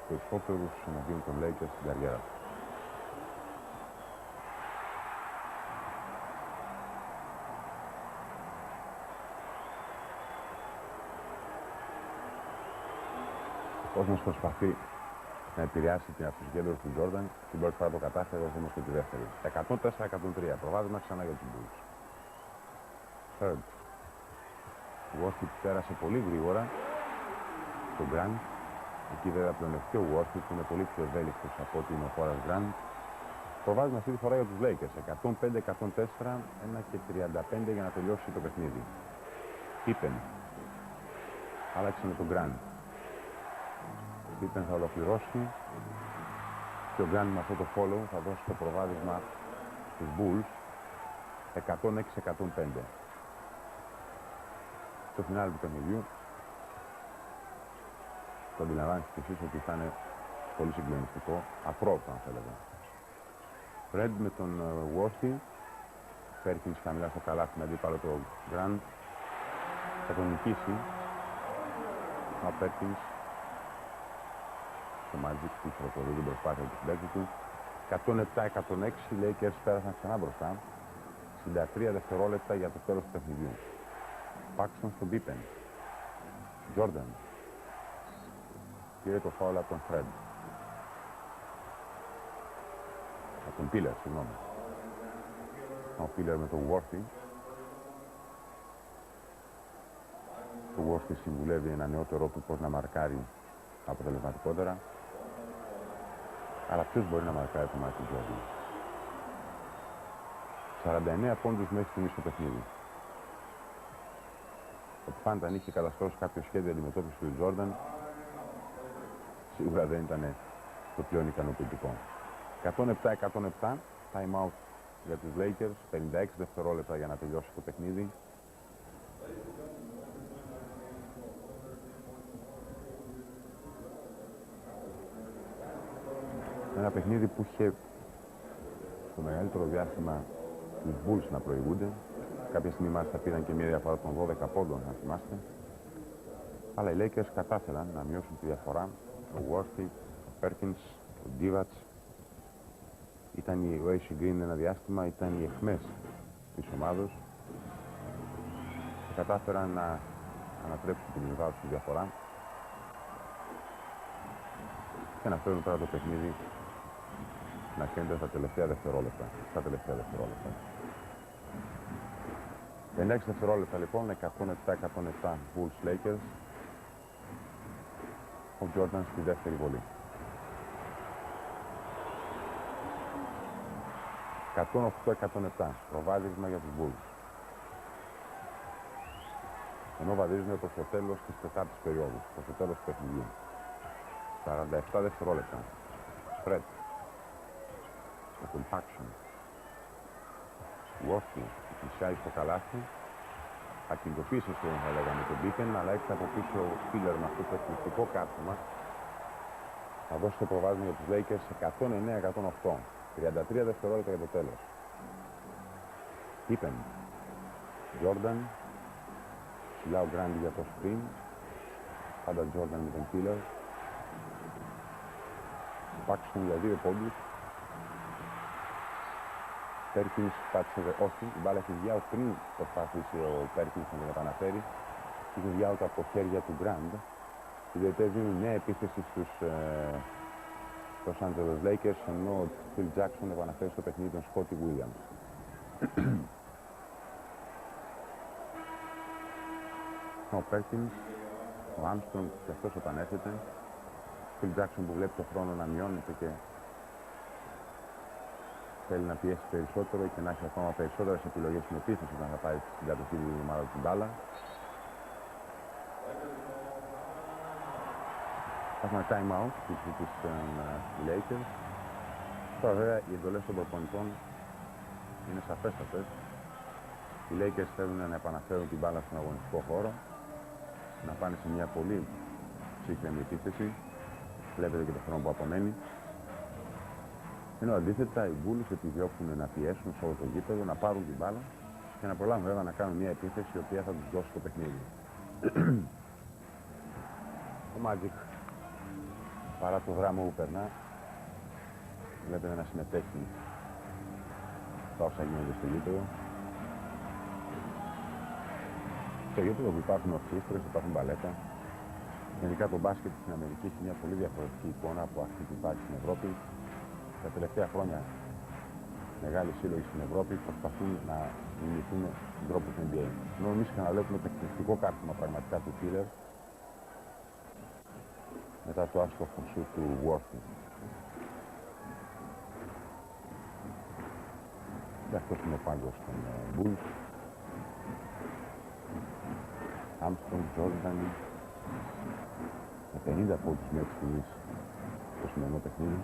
S5: Περισσότερους εναντίον των Lakers στην καριέρα του. Ο κόσμος προσπαθεί να επηρεάσει την αυτοσυγκέντρωση του Jordan. Την πρώτη φορά το κατάφερε, όμως και τη δεύτερη. 104-103. Προβάδισμα ξανά για τους Bulls. Third. Ο Worthy πέρασε πολύ γρήγορα στον Grant. Εκεί βέβαια πλεονεκτεί ο Worthy που είναι πολύ πιο ευέλικτος από ότι είναι ο Horace Grant. Προβάδισμα αυτή τη φορά για τους Lakers. 105-104, 1 και 35 για να τελειώσει το παιχνίδι. Pippen. Άλλαξε με τον Grant. Pippen θα ολοκληρώσει και ο Grant με αυτό το follow θα δώσει το προβάδισμα στους Bulls 106-105. Στο φινάλι του παιχνιδιού το αντιλαμβάνεστε και εσείς ότι θα είναι πολύ συγκλονιστικό, απρόπτο αν θέλετε. Fred με τον Worthy, Perkins χαμηλά στο καλάθι με αντίπαλο το Grant, θα τον νικήσει ο Perkins στο Magic που προχωρεί την προσπάθεια του συμπαίκτη του. 107-106, οι Lakers πέρασαν ξανά μπροστά. 63 δευτερόλεπτα για το τέλος του παιχνιδιού. Paxson στον Pippen. Jordan. Πήρε το φάουλ από τον Fred. τον Πίλερ, συγγνώμη. Ο Πίλερ με τον Worthy. Το Worthy συμβουλεύει ένα νεότερο του πώς να μαρκάρει αποτελεσματικότερα. Αλλά ποιος μπορεί να μαρκάρει το Michael Jordan. 49 πόντους μέχρι στιγμής στο παιχνίδι. Ότι πάντα αν είχε καταστρώσει κάποιο σχέδιο αντιμετώπισης του Jordan, σίγουρα δεν ήταν το πλέον ικανοποιητικό. 107-107, time out για τους Lakers, 56 δευτερόλεπτα για να τελειώσει το παιχνίδι. Ένα παιχνίδι που είχε στο μεγαλύτερο διάστημα τους Bulls να προηγούνται. Κάποια στιγμή μάλιστα πήραν και μια διαφορά των 12 πόντων, να θυμάστε. Αλλά οι Lakers κατάφεραν να μειώσουν τη διαφορά. Ο Worthy, ο Perkins, ο Divac. Ο AC Green ένα διάστημα, ήταν οι αιχμές της ομάδος. Και κατάφεραν να ανατρέψουν την μεγάλη του διαφορά. Και να φέρουν τώρα το παιχνίδι να κρίνεται στα τελευταία δευτερόλεπτα. 56 δευτερόλεπτα λοιπόν, 107-107 Bulls Lakers. Ο Jordan στη δεύτερη βολή. 108-107, προβάδισμα για τους Bulls. Ενώ βαδίζουμε προς το τέλος της τετάρτης περίοδου, προς το τέλος του παιχνιδιού. 47 δευτερόλεπτα. Spread. Με τον Paxson. Worthy, πλησιάζει στο καλάθι. Ακινητοποίησε σχεδόν θα λέγαμε τον Beacon, αλλά έχει από πίσω ο Spiller με αυτό το εκπληκτικό κάρτωμα. Θα δώσει το προβάδισμα για τους Lakers 109-108. 33 δευτερόλεπτα για το τέλος. Pippen. Jordan. Ψηλά ο Grant για το screen. Πάντα Jordan με τον Spiller. Paxson για 2 πόντους. Perkins πάτησε, όχι, η μπάλα έχει βγει out πριν προσπαθήσει ο Perkins να την επαναφέρει. Είχε βγει out από χέρια του Grant. Οι διαιτητές δίνουν νέα επίθεση στους Los Angeles Lakers, ενώ ο Phil Jackson επαναφέρει στο παιχνίδι τον Scottie Williams. Ο Perkins, ο Armstrong και αυτός επανέρχεται. Ο Phil Jackson που βλέπει το χρόνο να μειώνεται και θέλει να πιέσει περισσότερο και να έχει ακόμα περισσότερες επιλογές στην επίθεση όταν θα πάει στην κατοχή του ομάδα του μπάλα. Έχουμε time out που ζήτησαν οι Lakers. Τώρα βέβαια οι εντολές των προπονητών είναι σαφέστατες. Οι Lakers θέλουν να επαναφέρουν την μπάλα στον αγωνιστικό χώρο, να πάνε σε μια πολύ ψύχρεμη επίθεση. Βλέπετε και το χρόνο που απομένει. Ενώ αντίθετα οι Bulls επιδιώκουν να πιέσουν σε όλο το γήπεδο, να πάρουν την μπάλα και να προλάβουν βέβαια να κάνουν μια επίθεση η οποία θα τους δώσει το παιχνίδι. Ο Magic, παρά το δράμα που περνά, βλέπετε να συμμετέχει στα όσα γίνονται στο γήπεδο. Στο γήπεδο που υπάρχουν ορχήστρες, υπάρχουν μπαλέτα. Γενικά το μπάσκετ στην Αμερική έχει μια πολύ διαφορετική εικόνα από αυτή που υπάρχει στην Ευρώπη. Τα τελευταία χρόνια μεγάλοι σύλλογοι στην Ευρώπη προσπαθούν να δημιουργηθούν τον τρόπο του NBA. Ενώ εμείς ξαναβλέπουμε το εκπληκτικό κάρτωμα πραγματικά του Piller μετά το άστοχο σου του Worthy. Και αυτός είναι ο πάγκος των Bulls. Armstrong, Jordan με 50 πόντους μέχρι στιγμής στο σημερινό παιχνίδι.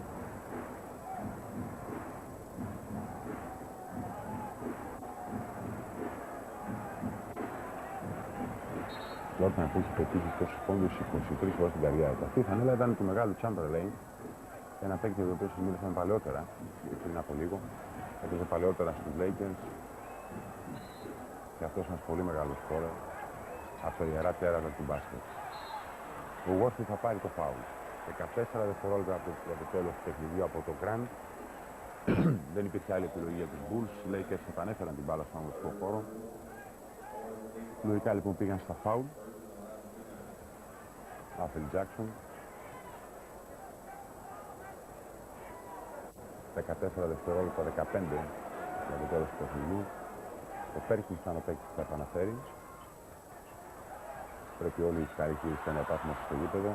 S5: Jordan που έχει πετύχει τόσους πόντους 23 φορές στην καριέρα του. Αυτή η φανέλα ήταν του μεγάλου Chamberlain, ένα παίκτη το οποίο συμμετείχαν παλαιότερα, πριν από λίγο. Έπαιζε παλαιότερα στους Lakers και αυτός ένας πολύ μεγάλος σκόρερ από τα ιερά τέρατα του μπάσκετ. Ο Worthy θα πάρει το φάουλ. 14 δευτερόλεπτα από το τέλος του παιχνιδιού από το Grant. Δεν υπήρχε άλλη επιλογή για τους Bulls. Οι Lakers επανέφεραν την μπάλα στον αγωνιστικό χώρο. Λογικά λοιπόν πήγαν στα φάουλ. Phil Jackson. 14 δευτερόλεπτα 15 για το τέλος του παιχνιδιού. Ο Πέρκινς ήταν ο παίκτης που θα επαναφέρει. Πρέπει όλοι οι χαρακτηριστές να υπάρχουν στο γήπεδο.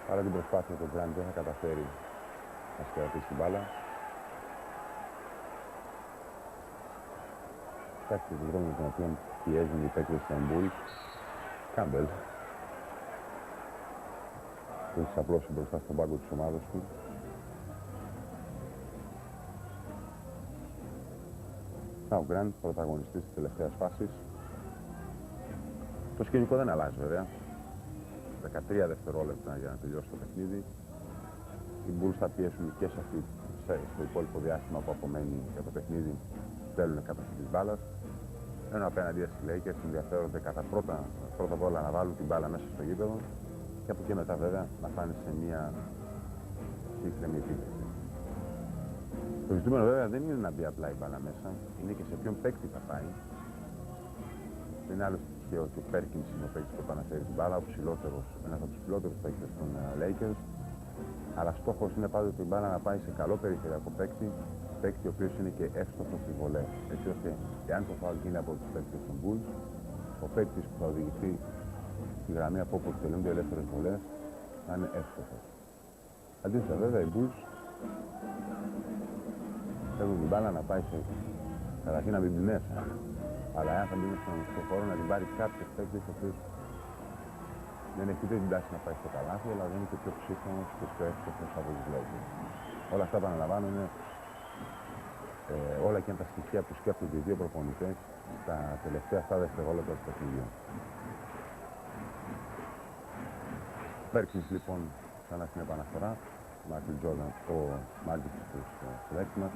S5: Παρά την προσπάθεια του Γκραντ δεν θα καταφέρει να σκερατήσει την μπάλα. Κοιτάξτε τον δρόμο με τον οποίο πιέζουν οι παίκτες των Bulls. Κάμπελ. Που έχει απλώσει μπροστά στον πάγκο της ομάδας του. Ο Γκραντ, πρωταγωνιστής της τελευταίας φάσης. Το σκηνικό δεν αλλάζει βέβαια. 13 δευτερόλεπτα για να τελειώσει το παιχνίδι. Οι Bulls θα πιέσουν και σε αυτή, στο υπόλοιπο διάστημα που απομένει για το παιχνίδι. Θέλουν κατοχή της μπάλας. Ενώ απέναντι στις Lakers ενδιαφέρονται κατά πρώτα απ' όλα να βάλουν την μπάλα μέσα στο γήπεδο και από εκεί μετά βέβαια να πάνε σε μια σύγχρονη επίθεση. Το ζητούμενο βέβαια δεν είναι να μπει απλά η μπάλα μέσα, είναι και σε ποιον παίκτη θα πάει. Δεν είναι άλλο στοιχείο ότι ο Πέρκινς είναι ο παίκτης που επαναφέρει την μπάλα, ένας από τους ψηλότερους παίκτες των Lakers. Αλλά στόχος είναι πάντοτε η μπάλα να πάει σε καλό περιφερειακό παίκτη, ο οποίος είναι και εύστοχος στις βολές. Έτσι ώστε, εάν το φάουλ γίνει από τους παίκτες των Bulls, ο παίκτης που θα οδηγηθεί στη γραμμή από όπου εκτελούνται ελεύθερες βολές θα είναι εύστοχος. Αντίθετα, βέβαια, οι Bulls θέλουν την μπάλα να πάει σε καταρχήν να μην μπει μέσα. Αλλά εάν θα μπει στον χώρο να την πάρει κάποιος παίκτης ο οποίος δεν έχει ούτε την τάση να πάει στο καλάθι, αλλά δεν είναι και πιο ψύχρονος και πιο εύστοχος από τους Lakers. Όλα αυτά επαναλαμβάνω είναι όλα και είναι τα στοιχεία που σκέφτονται οι δύο προπονητές τα τελευταία 7 δευτερόλεπτα του παιχνιδιού. Πέρκινς λοιπόν ξανά στην επαναφορά, ο Μάγκης στους συλλέξεις.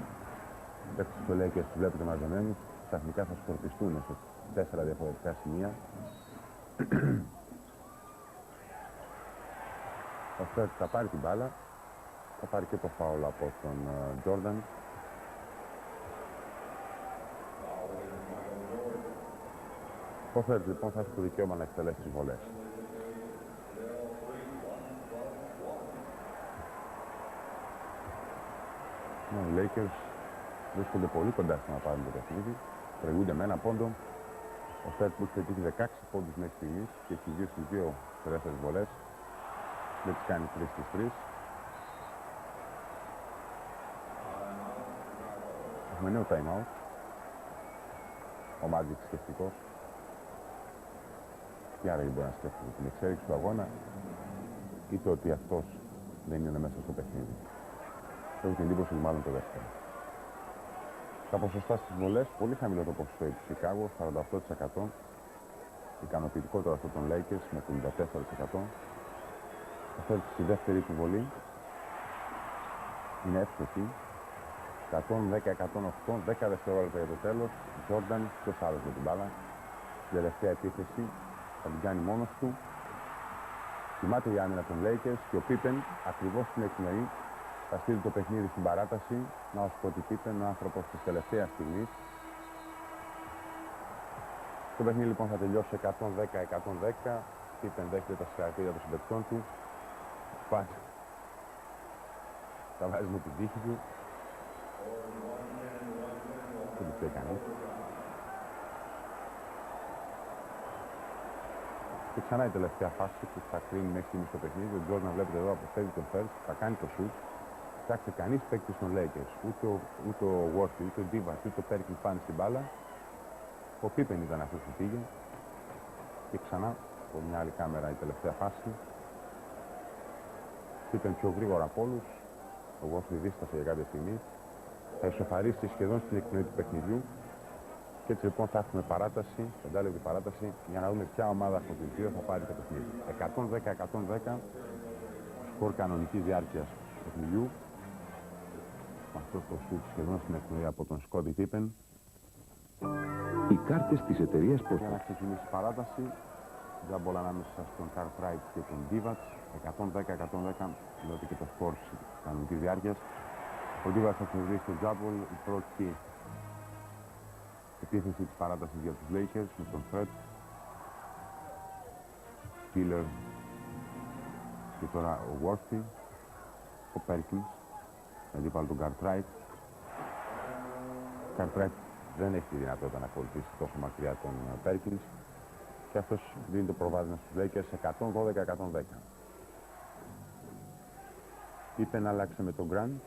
S5: Οι παίκτες του Lakers τους βλέπετε μαζεμένους, ξαφνικά θα σκορπιστούν σε 4 διαφορετικά σημεία. Ο Στέρτ θα πάρει την μπάλα, θα πάρει και το φάουλ από τον Τζόρνταν. Ο Στέρτ λοιπόν θα έχει το δικαίωμα να εκτελέσει τις βολές. Οι Lakers βρίσκονται πολύ κοντά στο να πάρουν το παιχνίδι, προηγούνται με ένα πόντο. Ο Στέρτ που έχει πετύχει 16 πόντους μέχρι στιγμής και έχει βγει στις 2 ελεύθερες βολές. Δεν τις κάνει 3 στις 3. Έχουμε νέο time-out. Ο Μάντζικ σκεφτικός. Και άρα μπορεί να σκέφτεται την εξέλιξη του αγώνα ή το ότι αυτός δεν είναι μέσα στο παιχνίδι. Έχω την εντύπωση ότι μάλλον το δεύτερο. Τα ποσοστά στις βολές, πολύ χαμηλό το ποσοστό του Chicago, 48%. Ικανοποιητικότερο αυτό των Lakers με 54%. Αυτό στη δεύτερη του βολή είναι εύστοχη. 110-108, 10 δευτερόλεπτα για το τέλος. Jordan, ποιος άλλος με την μπάλα. Στην τελευταία επίθεση θα την κάνει μόνος του. Θυμάται η άμυνα των Lakers και ο Pippen ακριβώς στην εκπνοή θα στείλει το παιχνίδι στην παράταση. Να ως πω ότι Pippen, ο άνθρωπος της τελευταίας στιγμής. Το παιχνίδι λοιπόν θα τελειώσει 110-110. Pippen δέχεται τα συγχαρητήρια των συμπαικτών του. Πάλι τα βάζει με την τύχη του. Δεν το φταίει κανείς. Και ξανά η τελευταία φάση που θα κρίνει μέχρι στιγμή στο παιχνίδι. Ο Jordan βλέπετε εδώ αποφεύγει τον First, θα κάνει το shoot. Κοιτάξτε, κανείς παίκτης των Lakers, ούτε ο Worthy, ούτε ο Divac, ούτε ο Perkins πάνε στην μπάλα. Ο Pippen ήταν αυτός που πήγε. Και ξανά από μια άλλη κάμερα η τελευταία φάση. Pippen πιο γρήγορα από όλους. Ο Worthy δίστασε για κάποια στιγμή. Θα ισοφαρίσει σχεδόν στην εκπνοή του παιχνιδιού. Και έτσι λοιπόν θα έχουμε παράταση, 5 λεπτή παράταση, για να δούμε ποια ομάδα από τις δύο θα πάρει το παιχνίδι. 110-110, σκορ κανονικής διάρκειας του παιχνιδιού. Αυτό το σουτ σχεδόν στην εκπνοή από τον Scottie Pippen.
S7: Οι κάρτες της εταιρείας
S5: Για να ξεκινήσει η παράταση, τζάμπολα ανάμεσα στον Cartwright και τον Divac. 110-110, δηλαδή και το σκορ κανονικής διάρκειας. Ο Divac θα κερδίσει το τζάμπολ, η πρώτη επίθεση της παράτασης για τους Lakers με τον Fred, Killer και τώρα ο Worthy. ο Perkins, αντίπαλο του Cartwright. Cartwright δεν έχει τη δυνατότητα να ακολουθήσει τόσο μακριά τον Perkins και αυτός δίνει το προβάδισμα στους Lakers 112-110. Pippen άλλαξε με τον Grant.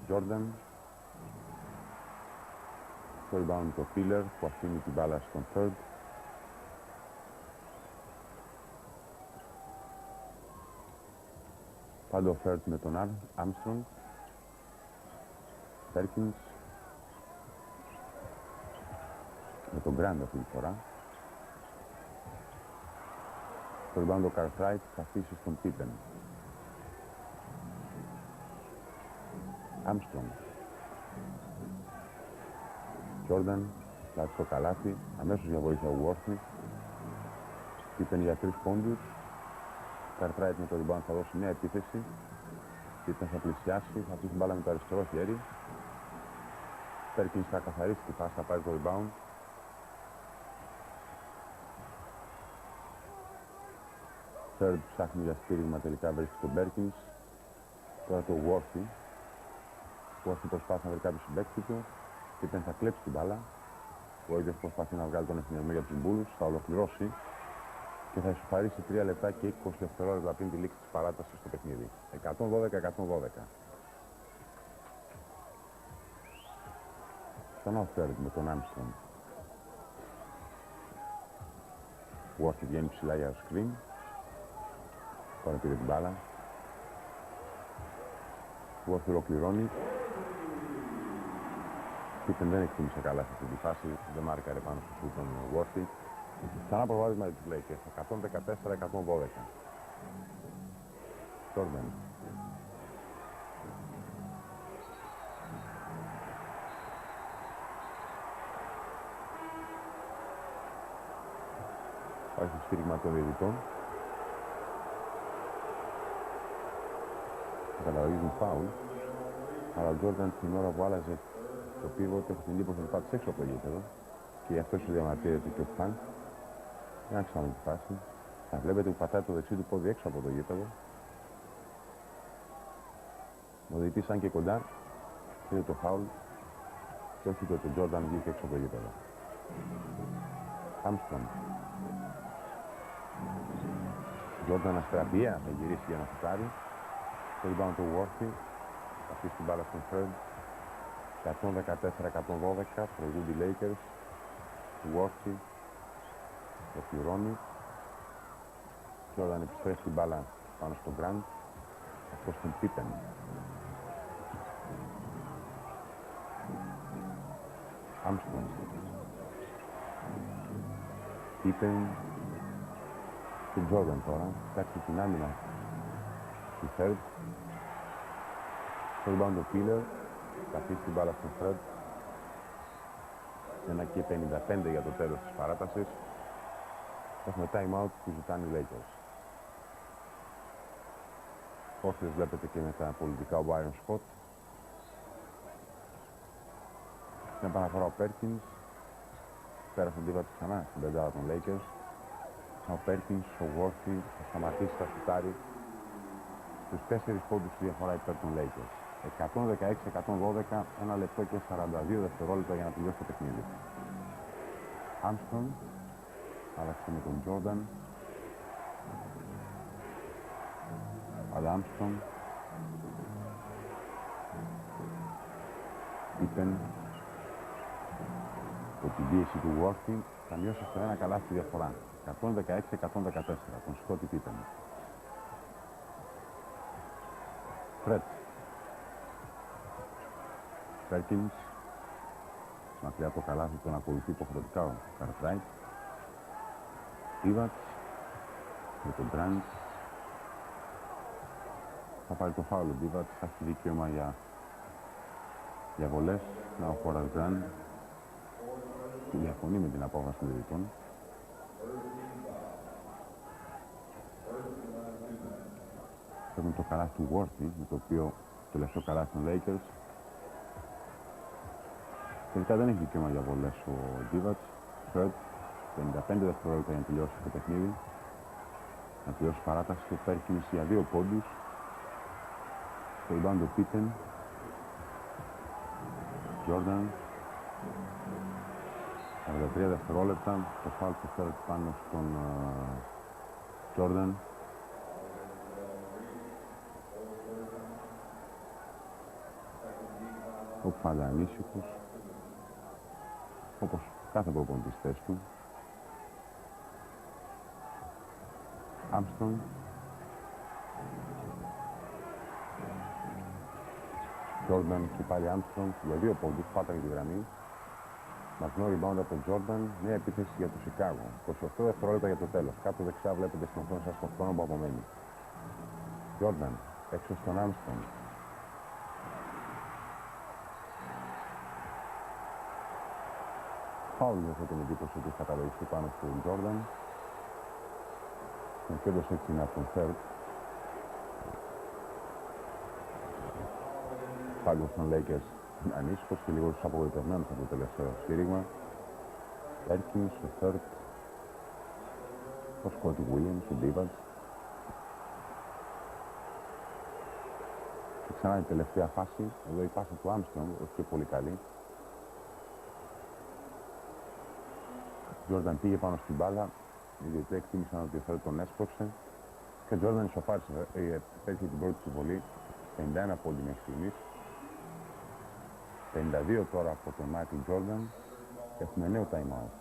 S5: Jordan. Το rebound το Filler που αφήνει την μπάλα στον Third. Πάντα ο Third με τον Armstrong. Perkins. Με τον Grant αυτή τη φορά. Το rebound ο Cartwright θα αφήσει στον Pippen. Armstrong. Jordan, πλάτη στο καλάθι, αμέσως για βοήθεια ο Worthy. Pippen για 3 πόντους. Cartwright με το rebound θα δώσει νέα επίθεση. Pippen θα πλησιάσει, θα αφήσει την μπάλα με το αριστερό χέρι. Perkins θα καθαρίσει τη φάση, θα πάρει το rebound. Third ψάχνει για στήριγμα, τελικά βρίσκει τον Perkins. Τώρα το Worthy. Worthy προσπάθει να βρει κάποιο συμπαίκτη του. Pippen θα κλέψει την μπάλα. Ο ίδιος προσπαθεί να βγάλει τον ευθυνισμό για τους Bulls. Θα ολοκληρώσει και θα ισοφαρίσει 3 λεπτά και 20 δευτερόλεπτα πριν τη λήξη της παράτασης στο παιχνίδι. 112-112. Ξανά ο Third με τον Armstrong. Worthy βγαίνει ψηλά για screen. Τώρα πήρε την μπάλα. Worthy ολοκληρώνει. Pippen δεν εκτίμησε καλά σε αυτή τη φάση, δεν μάρκαρε πάνω στο σούτ τον Worthy. Ξανά προβάδισμα για τους Lakers, 114-112. Jordan. Πάει στο στήριγμα των διαιτητών. Καταλαβαίνουν φάουλ, αλλά ο Jordan την ώρα που άλλαζε το pivot έχω την εντύπωση ότι πάτησε έξω από το γήπεδο και γι' αυτό σου διαμαρτύρεται και ο Φανκ. Για να ξαναδούμε τη φάση. Θα βλέπετε που πατάει το δεξί του πόδι έξω από το γήπεδο. Ο διαιτητής αν και κοντά πήρε το φάουλ και όχι το ότι ο Jordan βγήκε έξω από το γήπεδο. Armstrong. Jordan αστραπία θα γυρίσει για να σουτάρει. Το rebound του Worthy. Θα αφήσει την μπάλα στον Third. 114-112, προηγούνται οι Lakers. Worthy ολοκληρώνει. Jordan επιστρέφει την μπάλα πάνω στον Grant. Αυτό στον Pippen. Armstrong. Pippen και Jordan τώρα. Κοιτάξτε την άμυνα του Third. Το rebound του Filler. Θα αφήσει την μπάλα στον Fred. 1 και 55 για το τέλος της παράτασης. Έχουμε time out που ζητάνε οι Lakers. Όρθιος βλέπετε και με τα πολιτικά ο Byron Scott. Στην επαναφορά ο Perkins. Πέρασε την τύπα ξανά στην πεντάδα των Lakers. Ο Perkins, ο Worthy θα σταματήσει, θα σουτάρει. Στους 4 πόντους τη διαφορά υπέρ των Lakers. 116-112, 1 λεπτό και 42 δευτερόλεπτα για να τελειώσει το παιχνίδι. Armstrong, άλλαξε με τον Jordan. Αλλά Armstrong. Pippen. Από την πίεση του Worthy θα μειώσει στο ένα καλάθι τη διαφορά. 116-114, τον Scottie Pippen. Fred. Perkins. Μακριά από το καλάθι τον ακολουθεί υποχρεωτικά ο Cartwright. Divac. Με τον Grant. Θα πάρει το φάουλ ο Divac. Θα έχει δικαίωμα για βολές. Να ο Horace Grant που διαφωνεί με την απόφαση των διαιτητών. Έχουμε το καλάθι του Worthy, με το οποίο το τελευταίο καλάθι των Lakers. Τελικά δεν έχει δικαίωμα για βολές ο Divac. Fred, 55 δευτερόλεπτα για να τελειώσει το παιχνίδι. Να τελειώσει παράταση και Perkins για 2 πόντους. Στο rebound ο Πίτεν. Jordan. 43 δευτερόλεπτα. Το φάουλ του Θέρτ πάνω στον Jordan. Ο πάντα ανήσυχος. Όπως κάθε προπονητής θέση του. Armstrong. Jordan και πάλι Armstrong για 2 πόντους, πάταγε τη γραμμή. Μακρινό rebound από τον Jordan, νέα επίθεση για το Σικάγο. 28 δευτερόλεπτα για το τέλος. Κάτω δεξιά βλέπετε στην οθόνη σας το χρόνο που απομένει. Jordan, έξω στον Armstrong. Φάουλ με αυτή την εντύπωση ότι θα καταλογιστεί πάνω στον Jordan. Και κέντρος έτσι είναι από τον Θέρτ. Πάλι στον Lakers ανήσυχος και λίγο τους απογοητευμένους από το τελευταίο σφύριγμα. Έρκινς, ο Θέρτ, ο Σκότι Williams, ο Divac. Και ξανά η τελευταία φάση, εδώ η πάσα του Armstrong, όχι και πολύ καλή. Jordan πήγε πάνω στην μπάλα, οι διαιτητές εκτίμησαν ότι ο Θέρτ τον έσπρωξε και Jordan ισοφάρισε, πέτυχε την πρώτη του βολή, 51 πόντι μέχρι στιγμής. 52 τώρα από τον Michael Jordan. Έχουμε νέο time-out.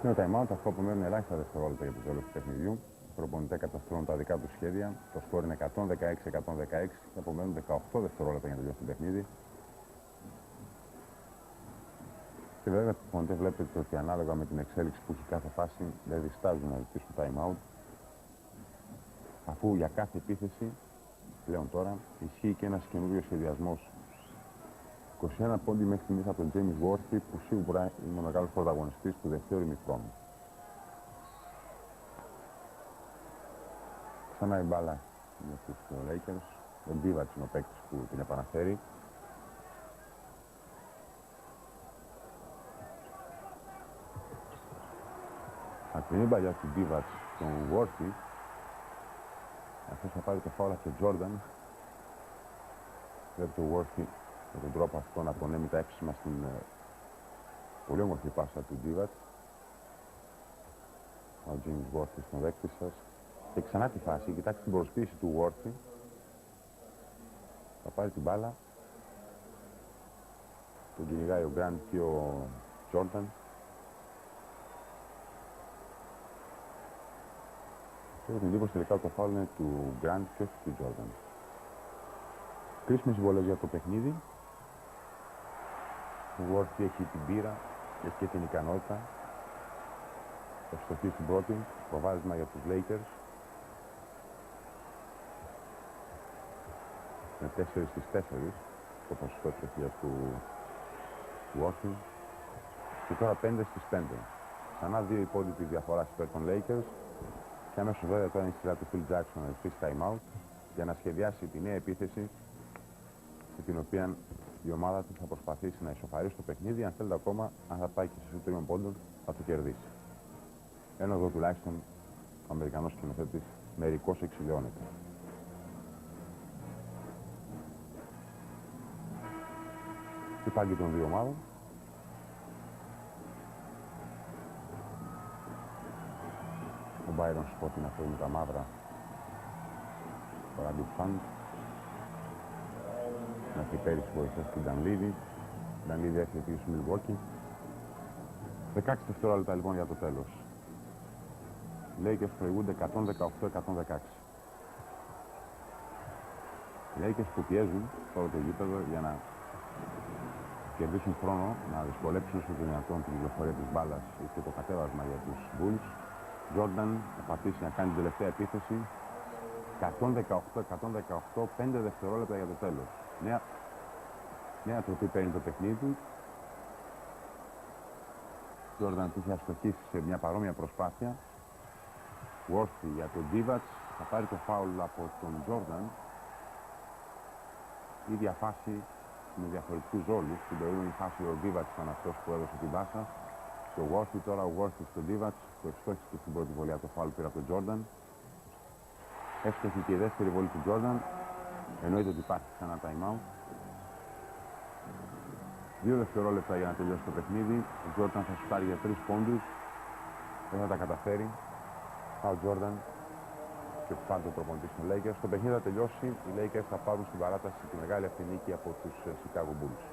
S5: Νέο time-out, αυτό απομένουν ελάχιστα δευτερόλεπτα για το τέλος του παιχνιδιού. Οι προπονητές καταστρώνουν τα δικά τους σχέδια. Το σκορ είναι 116-116 και απομένουν 18 δευτερόλεπτα για να τελειώσει το παιχνίδι. Και βέβαια οι προπονητές βλέπετε ότι ανάλογα με την εξέλιξη που έχει κάθε φάση δεν διστάζουν να ζητήσουν time-out. Αφού για κάθε επίθεση πλέον τώρα ισχύει και ένας καινούριος σχεδιασμός. 21 πόντι μέχρι στιγμής από τον James Worthy, που σίγουρα είναι ο μεγάλος πρωταγωνιστής του δεύτερου ημιχρόνου. Ξανά η μπάλα με τους Lakers. Ο Divac είναι ο παίκτης που την επαναφέρει. Ακρινή παλιά του Divac στον Worthy. Αυτός θα πάρει το φάουλ από τον Jordan. Βλέπει το Worthy με τον τρόπο αυτό να απονέμει τα εύσημα στην πολύ όμορφη πάσα του Divac. Ο James Worthy στον δέκτη σας. Και ξανά τη φάση, κοιτάξτε την προσποίηση του Worthy. Θα πάρει την μπάλα. Τον κυνηγάει ο Grant και ο Jordan. Και έχω την εντύπωση τελικά το φάουλ είναι του Grant και όχι του Jordan. Κρίσιμες συμβολές για το παιχνίδι. Ο Worthy έχει την πείρα, έχει και την ικανότητα. Ευστοχή στην πρώτη, προβάδισμα για τους Lakers. Με 4 στις 4, το ποσοστό της ευκαιρίας του Worthy. Και τώρα 5 στις 5. Ξανά 2 υπόλοιπη διαφορά υπέρ των Lakers. Και αμέσως βέβαια τώρα είναι η σειρά του Phil Jackson να ζητήσει time-out για να σχεδιάσει τη νέα επίθεση σε την οποία η ομάδα του θα προσπαθήσει να ισοφαρίσει το παιχνίδι. Αν θέλετε ακόμα, αν θα πάει και σε 3 πόντων, θα το κερδίσει. Ενώ εδώ τουλάχιστον ο Αμερικανός σκηνοθέτης μερικώς εξηλαιώνεται. Η πάγκη των δύο ομάδων. Ο Byron Scott είναι αυτό με τα μαύρα. Ο Randy Funk. Μέχρι πέρυσι βοηθές του Dunleavy. Dunleavy έφυγε πήγε στο Milwaukee. 16 δευτερόλεπτα λοιπόν για το τέλος. Οι Lakers προηγούνται 118-116. Οι Lakers που πιέζουν τώρα το γήπεδο για να κερδίσουν χρόνο, να δυσκολέψουν στο δυνατόν την κυκλοφορία της μπάλας και το κατέβασμα για τους Bulls. Jordan θα πατήσει να κάνει την τελευταία επίθεση. 118-118, 5 δευτερόλεπτα για το τέλος. Νέα τροπή παίρνει το παιχνίδι. Jordan είχε αστοχήσει σε μια παρόμοια προσπάθεια. Worthy για τον Divac, θα πάρει το φάουλ από τον Jordan. Ίδια φάση με διαφορετικούς ρόλους. Στην προηγούμενη φάση ο Divac ήταν αυτός που έδωσε την πάσα. Και ο Worthy τώρα, ο Worthy στον Divac, που ευστόχησε στην πρώτη βολή από το φάουλ πήρε από τον Jordan. Εύστοχη και η δεύτερη βολή του Τζόρνταν. Εννοείται ότι υπάρχει ξανά time out. 2 δευτερόλεπτα για να τελειώσει το παιχνίδι. Ο Τζόρνταν θα σουτάρει για 3 πόντους. Δεν θα τα καταφέρει. Ο Τζόρνταν και πάνε το προπονητή των Lakers. Το παιχνίδι θα τελειώσει. Οι Lakers θα πάρουν στην παράταση τη μεγάλη αυτή νίκη από τους Chicago Bulls.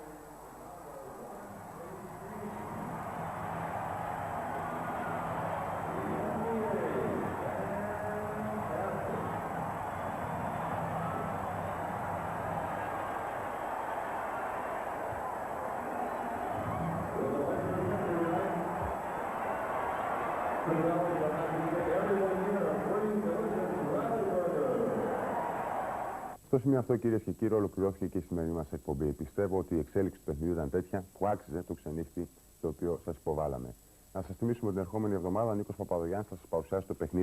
S5: Στο σημείο αυτό, κυρίες και κύριοι, ολοκληρώθηκε και η σημερινή μας εκπομπή. Πιστεύω ότι η εξέλιξη του παιχνιδιού ήταν τέτοια που άξιζε το ξενύχτη το οποίο σας υποβάλαμε. Να σας θυμίσουμε ότι την ερχόμενη εβδομάδα ο Νίκος Παπαδογιάννης θα σας παρουσιάσει το παιχνίδι